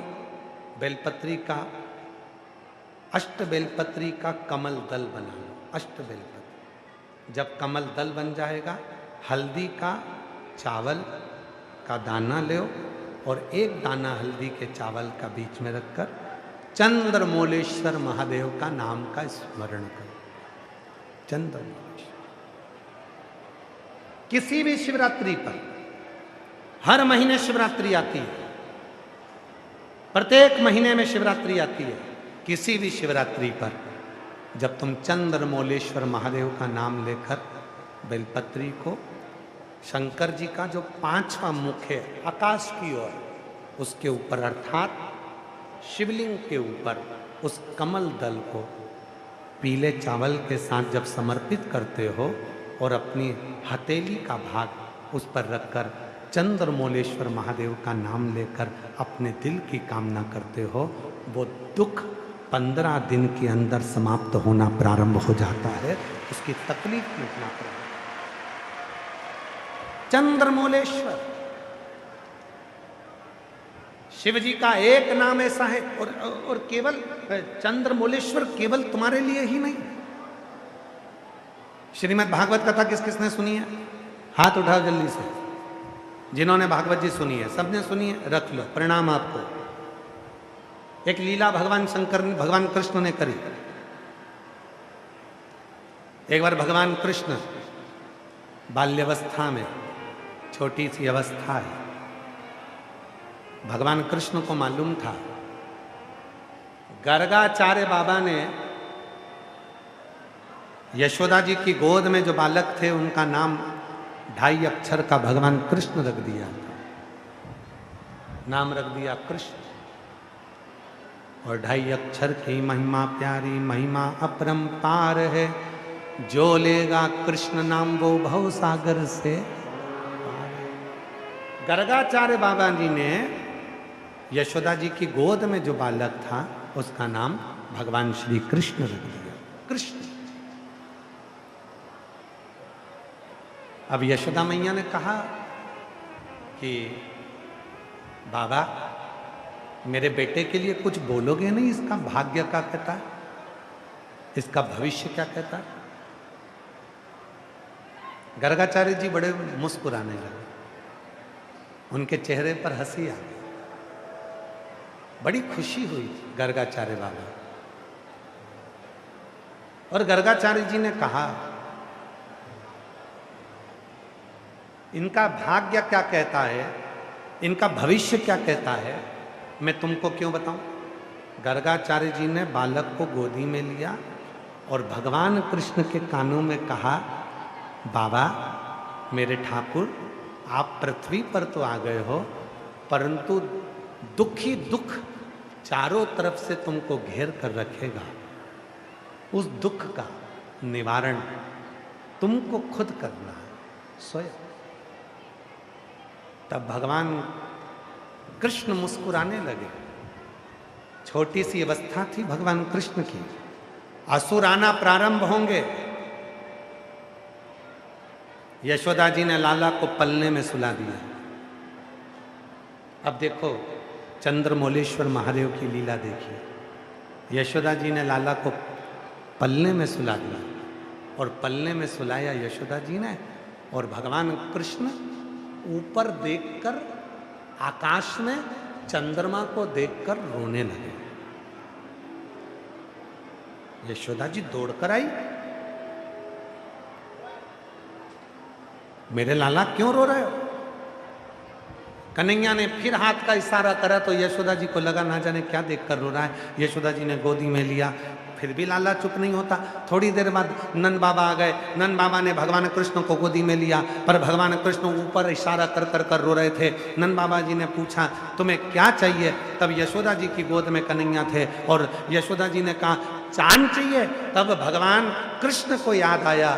बेलपत्री का अष्ट बेलपत्री का कमल दल बना लो, अष्ट बेलपत्री। जब कमल दल बन जाएगा, हल्दी का चावल का दाना लो और एक दाना हल्दी के चावल का बीच में रखकर चंद्रमौलेश्वर महादेव का नाम का स्मरण करो। चंद्रमौलेश्वर किसी भी शिवरात्रि पर, हर महीने शिवरात्रि आती है, प्रत्येक महीने में शिवरात्रि आती है, किसी भी शिवरात्रि पर जब तुम चंद्रमौलेश्वर महादेव का नाम लेकर बेलपत्री को शंकर जी का जो 5वां मुख है आकाश की ओर, उसके ऊपर अर्थात शिवलिंग के ऊपर उस कमल दल को पीले चावल के साथ जब समर्पित करते हो और अपनी हथेली का भाग उस पर रखकर चंद्रमौलेश्वर महादेव का नाम लेकर अपने दिल की कामना करते हो, वो दुख 15 दिन के अंदर समाप्त होना प्रारंभ हो जाता है, उसकी तकलीफ मिटना प्रारंभ। चंद्रमौलेश्वर शिव जी का एक नाम ऐसा है, और केवल चंद्रमौलेश्वर केवल तुम्हारे लिए ही नहीं। श्रीमद् भागवत कथा किस किसने सुनी है? हाथ उठाओ जल्दी से। जिन्होंने भागवत जी सुनी है, सबने सुनी है, रख लो, प्रणाम आपको। एक लीला भगवान शंकर ने, भगवान कृष्ण ने करी। एक बार भगवान कृष्ण बाल्यावस्था में, छोटी सी अवस्था है, भगवान कृष्ण को मालूम था गर्गाचार्य बाबा ने यशोदा जी की गोद में जो बालक थे उनका नाम 2.5 अक्षर का भगवान कृष्ण रख दिया, नाम रख दिया कृष्ण। और 2.5 अक्षर की महिमा प्यारी, महिमा अपरंपार है, जो लेगा कृष्ण नाम वो भव सागर से। गर्गाचार्य बाबा जी ने यशोदा जी की गोद में जो बालक था उसका नाम भगवान श्री कृष्ण रख दिया, कृष्ण। अब यशोदा मैया ने कहा कि बाबा मेरे बेटे के लिए कुछ बोलोगे नहीं? इसका भाग्य क्या कहता है, इसका भविष्य क्या कहता है? गर्गाचार्य जी बड़े मुस्कुराने लगे, उनके चेहरे पर हंसी आ गई, बड़ी खुशी हुई गर्गाचार्य बाबा। और गर्गाचार्य जी ने कहा इनका भाग्य क्या कहता है, इनका भविष्य क्या कहता है, मैं तुमको क्यों बताऊं? गर्गाचार्य जी ने बालक को गोदी में लिया और भगवान कृष्ण के कानों में कहा, बाबा मेरे ठाकुर, आप पृथ्वी पर तो आ गए हो, परंतु दुख ही दुख चारों तरफ से तुमको घेर कर रखेगा। उस दुख का निवारण तुमको खुद करना है, स्वयं। तब भगवान कृष्ण मुस्कुराने लगे। छोटी सी अवस्था थी भगवान कृष्ण की, असुर आना प्रारंभ होंगे। यशोदा जी ने लाला को पलने में सुला दिया। अब देखो चंद्रमौलेश्वर महादेव की लीला देखिए। यशोदा जी ने लाला को पलने में सुला दिया और पलने में सुलाया यशोदा जी ने, और भगवान कृष्ण ऊपर देखकर, आकाश में चंद्रमा को देखकर रोने लगे। यशोदा जी दौड़कर आई, मेरे लाला क्यों रो रहे हो? कन्हैया ने फिर हाथ का इशारा करा तो यशोदा जी को लगा ना जाने क्या देखकर रो रहा है। यशोदा जी ने गोदी में लिया, फिर भी लाला चुप नहीं होता। थोड़ी देर बाद नंद बाबा आ गए। नंद बाबा ने भगवान कृष्ण को गोदी में लिया, पर भगवान कृष्ण ऊपर इशारा कर कर कर रो रहे थे। नंद बाबा जी ने पूछा तुम्हें क्या चाहिए? तब यशोदा जी की गोद में कन्हैया थे और यशोदा जी ने कहा चांद चाहिए। तब भगवान कृष्ण को याद आया,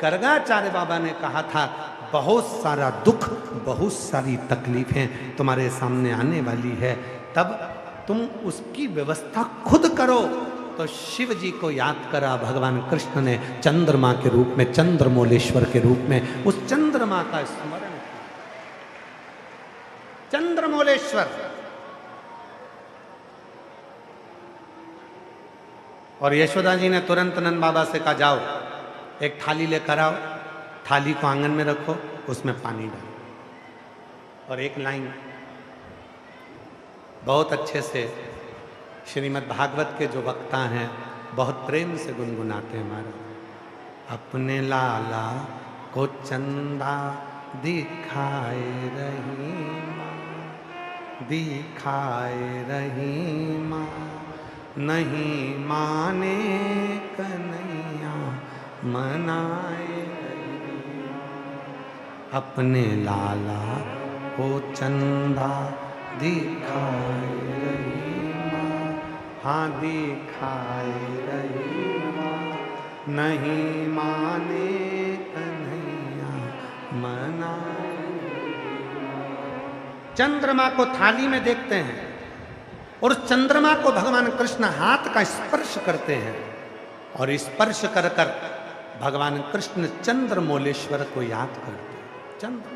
गर्गाचार्य बाबा ने कहा था बहुत सारा दुख, बहुत सारी तकलीफें तुम्हारे सामने आने वाली है, तब तुम उसकी व्यवस्था खुद करो। तो शिव जी को याद करा भगवान कृष्ण ने चंद्रमा के रूप में, चंद्रमौलेश्वर के रूप में उस चंद्रमा का स्मरण किया। चंद्रमौलेश्वर और यशोदा जी ने तुरंत नंद बाबा से कहा, जाओ एक थाली लेकर आओ, थाली को आंगन में रखो, उसमें पानी डालो। और एक लाइन बहुत अच्छे से श्रीमद् भागवत के जो वक्ता हैं बहुत प्रेम से गुनगुनाते हैं महाराज। अपने लाला को चंदा दिखाए रही माँ, दिखाए रही माँ, नहीं माने कन्हैया मनाए रही माँ। अपने लाला को चंदा दिखाए रही माँ, हाँ दिखाए रही माँ, नहीं माने कन्हैया मनाए रही माँ। चंद्रमा को थाली में देखते हैं और चंद्रमा को भगवान कृष्ण हाथ का स्पर्श करते हैं और स्पर्श कर कर भगवान कृष्ण चंद्रमौलेश्वर को याद करते हैं। चंद्र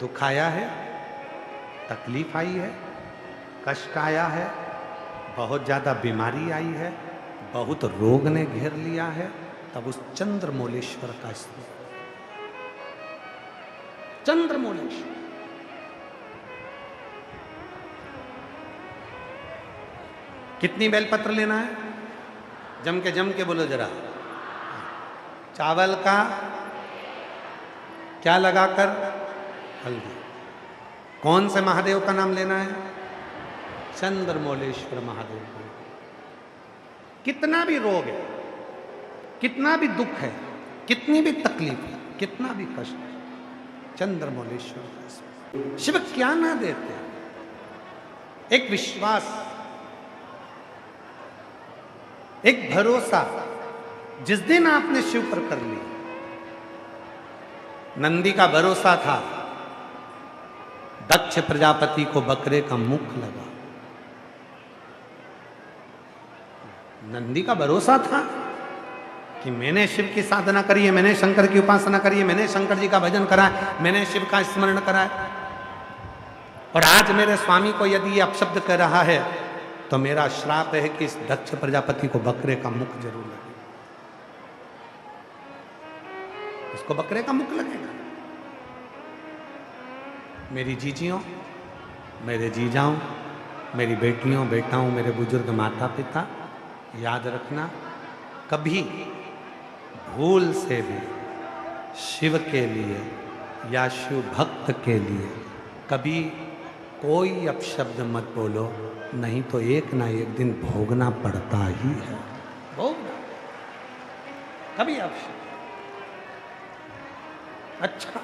दुख आया है, तकलीफ आई है, कष्ट आया है, बहुत ज्यादा बीमारी आई है, बहुत रोग ने घेर लिया है, तब उस चंद्रमौलेश्वर का स्मरण। चंद्रमौलेश्वर कितनी बेलपत्र लेना है? जम के बोलो जरा। चावल का क्या लगाकर? हल्दी। कौन से महादेव का नाम लेना है? चंद्रमौलेश्वर महादेव का। कितना भी रोग है, कितना भी दुख है, कितनी भी तकलीफ है, कितना भी कष्ट है, चंद्रमौलेश्वर का। शिव क्या ना देते? एक विश्वास, एक भरोसा। जिस दिन आपने शिव पर कर लिया, नंदी का भरोसा था, दक्ष प्रजापति को बकरे का मुख लगा। नंदी का भरोसा था कि मैंने शिव की साधना करी है, मैंने शंकर की उपासना करी है, मैंने शंकर जी का भजन करा है, मैंने शिव का स्मरण करा है, और आज मेरे स्वामी को यदि ये अपशब्द कर रहा है तो मेरा श्राप है कि इस दक्ष प्रजापति को बकरे का मुख जरूर लगे, उसको बकरे का मुख लगेगा। मेरी जीजियों, मेरे जीजाओं, मेरी बेटियों, बेटाओं, मेरे बुजुर्ग माता पिता, याद रखना, कभी भूल से भी शिव के लिए या शिव भक्त के लिए कभी कोई अपशब्द मत बोलो, नहीं तो एक ना एक दिन भोगना पड़ता ही है। भोगना कभी अपशब्द। अच्छा,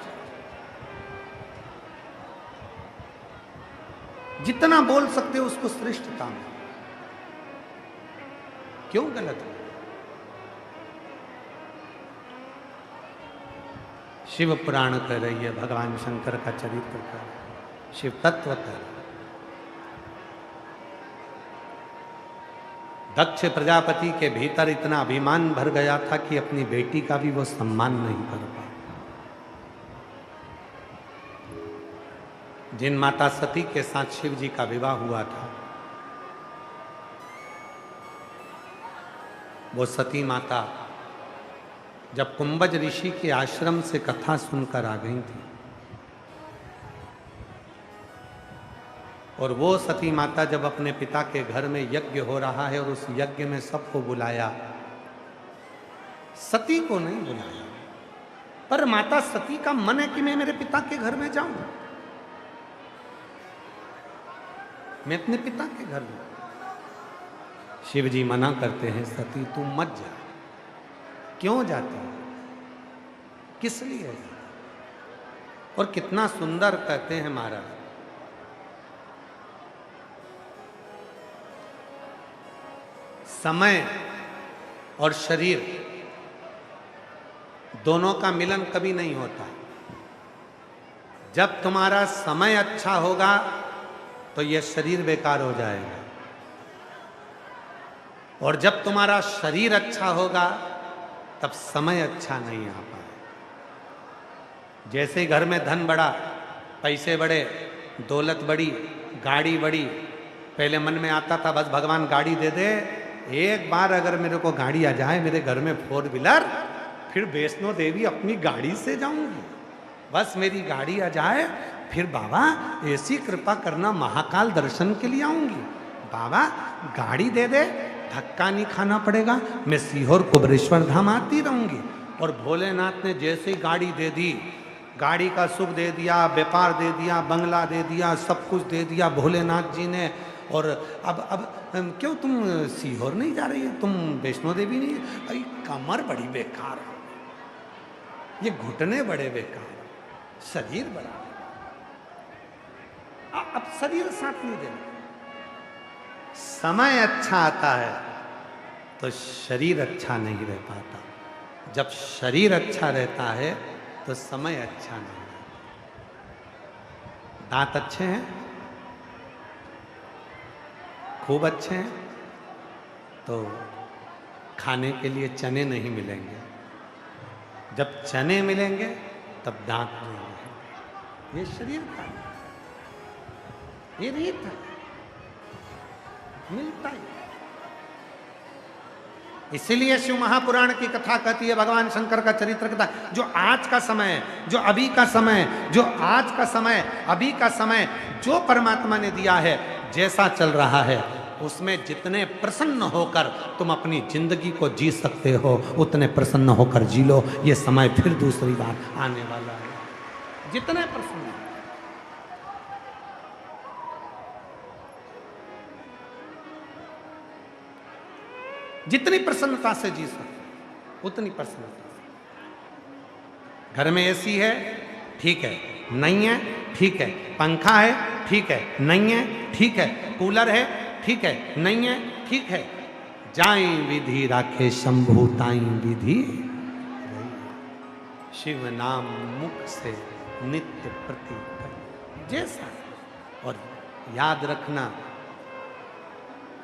जितना बोल सकते हो उसको श्रेष्ठता में, क्यों गलत है? शिव पुराण कर रही है, भगवान शंकर का चरित्र कर, शिव तत्व कर। दक्ष प्रजापति के भीतर इतना अभिमान भर गया था कि अपनी बेटी का भी वो सम्मान नहीं कर पाया। जिन माता सती के साथ शिव जी का विवाह हुआ था, वो सती माता जब कुंभज ऋषि के आश्रम से कथा सुनकर आ गई थी, और वो सती माता जब अपने पिता के घर में यज्ञ हो रहा है और उस यज्ञ में सबको बुलाया, सती को नहीं बुलाया, पर माता सती का मन है कि मैं मेरे पिता के घर में जाऊं, मैं अपने पिता के घर में। शिव जी मना करते हैं, सती तू मत जा। क्यों जाती है? किस लिए? और कितना सुंदर कहते हैं महाराज, समय और शरीर दोनों का मिलन कभी नहीं होता। जब तुम्हारा समय अच्छा होगा तो यह शरीर बेकार हो जाएगा, और जब तुम्हारा शरीर अच्छा होगा तब समय अच्छा नहीं आ पाए। जैसे घर में धन बढ़ा, पैसे बढ़े, दौलत बढ़ी, गाड़ी बढ़ी, पहले मन में आता था बस भगवान गाड़ी दे दे एक बार अगर मेरे को गाड़ी आ जाए मेरे घर में 4 व्हीलर, फिर वैष्णो देवी अपनी गाड़ी से जाऊंगी। बस मेरी गाड़ी आ जाए, फिर बाबा ऐसी कृपा करना, महाकाल दर्शन के लिए आऊंगी। बाबा गाड़ी दे दे, धक्का नहीं खाना पड़ेगा, मैं सीहोर कुबरेश्वर धाम आती रहूंगी। और भोलेनाथ ने जैसे ही गाड़ी दे दी, गाड़ी का सुख दे दिया, व्यापार दे दिया, बंगला दे दिया, सब कुछ दे दिया भोलेनाथ जी ने। और अब क्यों तुम सीहोर नहीं जा रही है, तुम वैष्णो देवी नहीं? भाई कमर बड़ी बेकार है, ये घुटने बड़े बेकार, शरीर बड़ा, अब शरीर साथ नहीं देना। समय अच्छा आता है तो शरीर अच्छा नहीं रह पाता, जब शरीर अच्छा रहता है तो समय अच्छा नहीं रहता। दांत अच्छे हैं, खूब अच्छे हैं, तो खाने के लिए चने नहीं मिलेंगे, जब चने मिलेंगे तब दांत नहीं मिलेंगे। ये शरीर का, ये रीत है, मिलता ही। इसीलिए शिव महापुराण की कथा कहती है, भगवान शंकर का चरित्र कथा, जो आज का समय है, जो अभी का समय, जो आज का समय, अभी का समय जो परमात्मा ने दिया है, जैसा चल रहा है, उसमें जितने प्रसन्न होकर तुम अपनी जिंदगी को जी सकते हो, उतने प्रसन्न होकर जी लो। ये समय फिर दूसरी बार आने वाला है, जितने प्रसन्न। जितनी प्रसन्नता से जी सकते उतनी प्रसन्नता से। घर में एसी है, ठीक है, नहीं है, ठीक है, पंखा है, ठीक है, नहीं है, ठीक है, कूलर है, ठीक है, नहीं है, ठीक है, जाई विधि राखे शंभु ताई विधि, शिव नाम मुख से नित्य प्रति जैसा। और याद रखना,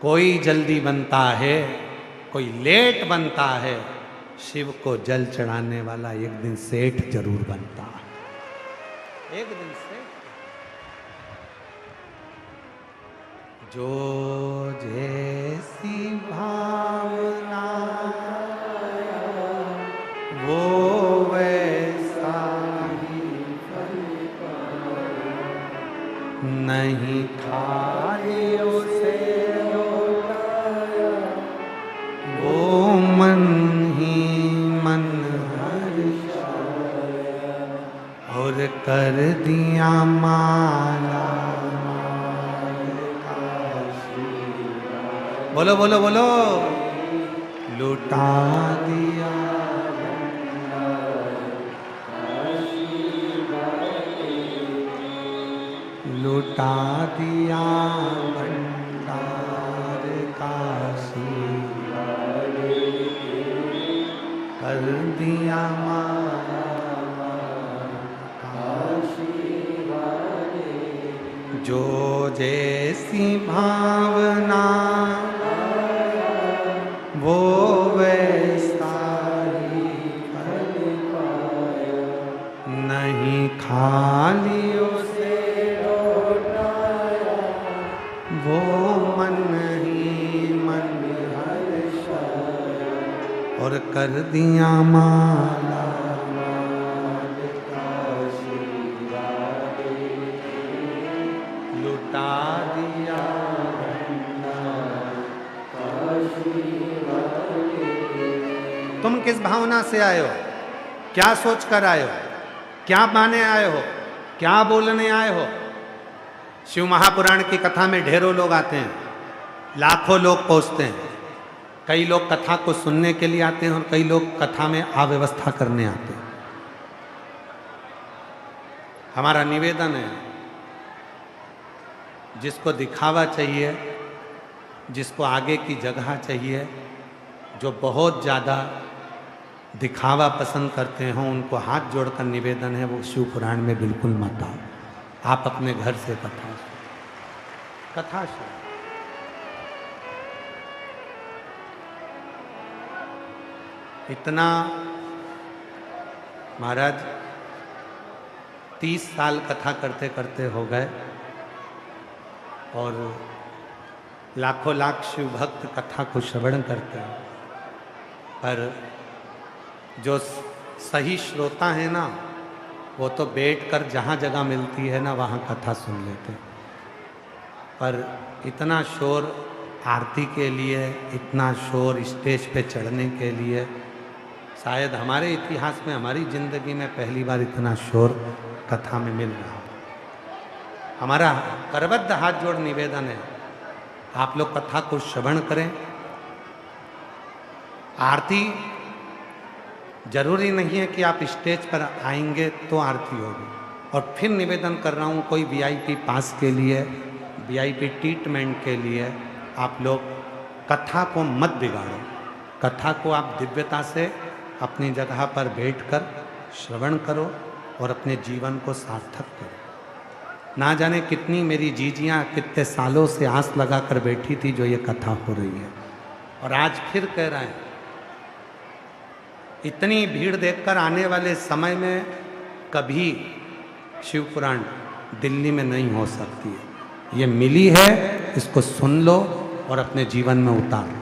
कोई जल्दी बनता है, कोई लेट बनता है, शिव को जल चढ़ाने वाला एक दिन सेठ जरूर बनता है, एक दिन सेठ। जो जैसी भावना वो वैसा ही फल पाए, नहीं खाए उसे वो मन ही मन हर्षाया, और कर दिया माला। बोलो बोलो बोलो, लुटा दिया, लुटा दिया भंडार काशी, कर दिया माला काशी। जो जैसी भावना वो वैसा ही फल पाया, नहीं खाली उसे लौटाया, वो मन ही मन हर्षाया, और कर दिया माला काशी वाले, लुटा दिया तुम किस भावना से आए हो, क्या सोच कर आए हो, क्या माने आए हो, क्या बोलने आए हो। शिव महापुराण की कथा में ढेरों लोग आते हैं, लाखों लोग पहुंचते हैं। कई लोग कथा को सुनने के लिए आते हैं और कई लोग कथा में अव्यवस्था करने आते हैं। हमारा निवेदन है, जिसको दिखावा चाहिए, जिसको आगे की जगह चाहिए, जो बहुत ज़्यादा दिखावा पसंद करते हों, उनको हाथ जोड़कर निवेदन है, वो शिव पुराण में बिल्कुल मत आओ। आप अपने घर से कथा सुनो। इतना महाराज 30 साल कथा करते करते हो गए, और लाखों लाख शिव भक्त कथा को श्रवण करते हैं, पर जो सही श्रोता है ना, वो तो बैठकर जहाँ जगह मिलती है ना वहाँ कथा सुन लेते हैं। पर इतना शोर आरती के लिए, इतना शोर स्टेज पे चढ़ने के लिए, शायद हमारे इतिहास में, हमारी जिंदगी में पहली बार इतना शोर कथा में मिल रहा। हमारा करबद्ध हाथ जोड़ निवेदन है, आप लोग कथा को श्रवण करें। आरती जरूरी नहीं है कि आप स्टेज पर आएंगे तो आरती होगी। और फिर निवेदन कर रहा हूँ, कोई वीआईपी पास के लिए, वीआईपी ट्रीटमेंट के लिए आप लोग कथा को मत बिगाड़ो। कथा को आप दिव्यता से अपनी जगह पर बैठकर श्रवण करो और अपने जीवन को सार्थक करो। ना जाने कितनी मेरी जीजियाँ कितने सालों से आस लगा कर बैठी थी जो ये कथा हो रही है, और आज फिर कह रहे हैं। इतनी भीड़ देखकर आने वाले समय में कभी शिव पुराण दिल्ली में नहीं हो सकती है। ये मिली है, इसको सुन लो और अपने जीवन में उतारो,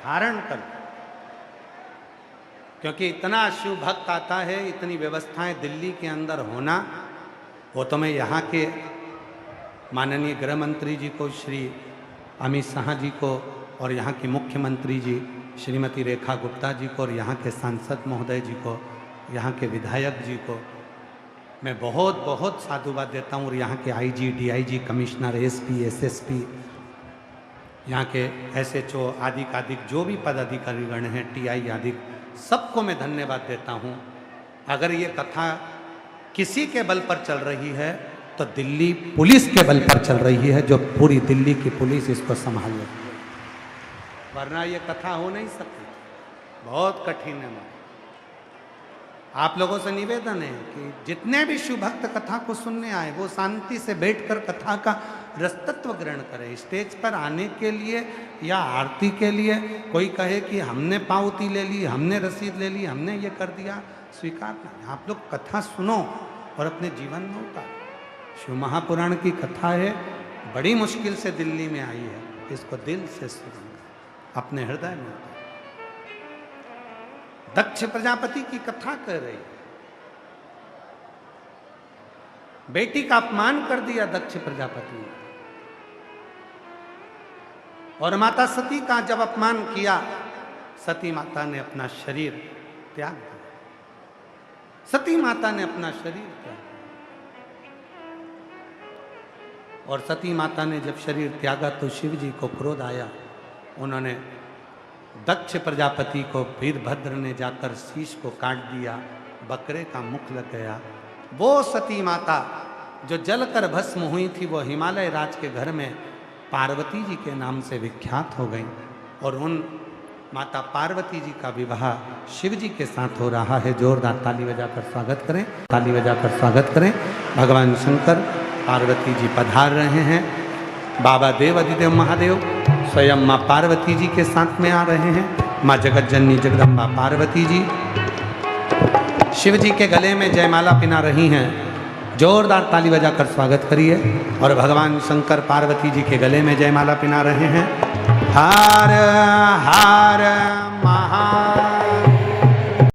धारण करो। क्योंकि इतना शिव भक्त आता है, इतनी व्यवस्थाएं दिल्ली के अंदर होना, वो तो मैं यहाँ के माननीय गृह मंत्री जी को, श्री अमित शाह जी को, और यहाँ की मुख्यमंत्री जी श्रीमती रेखा गुप्ता जी को, और यहाँ के सांसद महोदय जी को, यहाँ के विधायक जी को मैं बहुत बहुत साधुवाद देता हूँ। और यहाँ के IG, DIG, commissioner, SP, SSP, यहाँ के एसएचओ आदि आदि जो भी पदाधिकारीगण हैं, टीआई आदि, सबको मैं धन्यवाद देता हूँ। अगर ये कथा किसी के बल पर चल रही है तो दिल्ली पुलिस के बल पर चल रही है, जो पूरी दिल्ली की पुलिस इसको संभाल रही है, वरना ये कथा हो नहीं सकती। बहुत कठिन है। आप लोगों से निवेदन है कि जितने भी शिव भक्त कथा को सुनने आए वो शांति से बैठकर कथा का रसतत्व ग्रहण करें। स्टेज पर आने के लिए या आरती के लिए कोई कहे कि हमने पावती ले ली, हमने रसीद ले ली, हमने ये कर दिया, स्वीकार नहीं। आप लोग कथा सुनो और अपने जीवन में उतारो। शिव महापुराण की कथा है, बड़ी मुश्किल से दिल्ली में आई है, इसको दिल से सुनो, अपने हृदय में उतारो। दक्ष प्रजापति की कथा कर रही, बेटी का अपमान कर दिया दक्ष प्रजापति ने, और माता सती का जब अपमान किया, सती माता ने अपना शरीर त्याग दिया। सती माता ने अपना शरीर त्याग दिया, और सती माता ने जब शरीर त्यागा तो शिव जी को क्रोध आया। उन्होंने दक्ष प्रजापति को, वीरभद्र ने जाकर शीश को काट दिया, बकरे का मुख लग गया। वो सती माता जो जलकर भस्म हुई थी, वो हिमालय राज के घर में पार्वती जी के नाम से विख्यात हो गई। और उन माता पार्वती जी का विवाह शिव जी के साथ हो रहा है। जोरदार ताली बजाकर स्वागत करें, ताली बजाकर स्वागत करें। भगवान शंकर पार्वती जी पधार रहे हैं। बाबा देव अधिदेव महादेव स्वयं माँ पार्वती जी के साथ में आ रहे हैं। माँ जगत जननी जगदम्बा पार्वती जी शिव जी के गले में जयमाला पिना रही हैं। जोरदार ताली बजाकर स्वागत करिए। और भगवान शंकर पार्वती जी के गले में जयमाला पिना रहे हैं। हर हर महा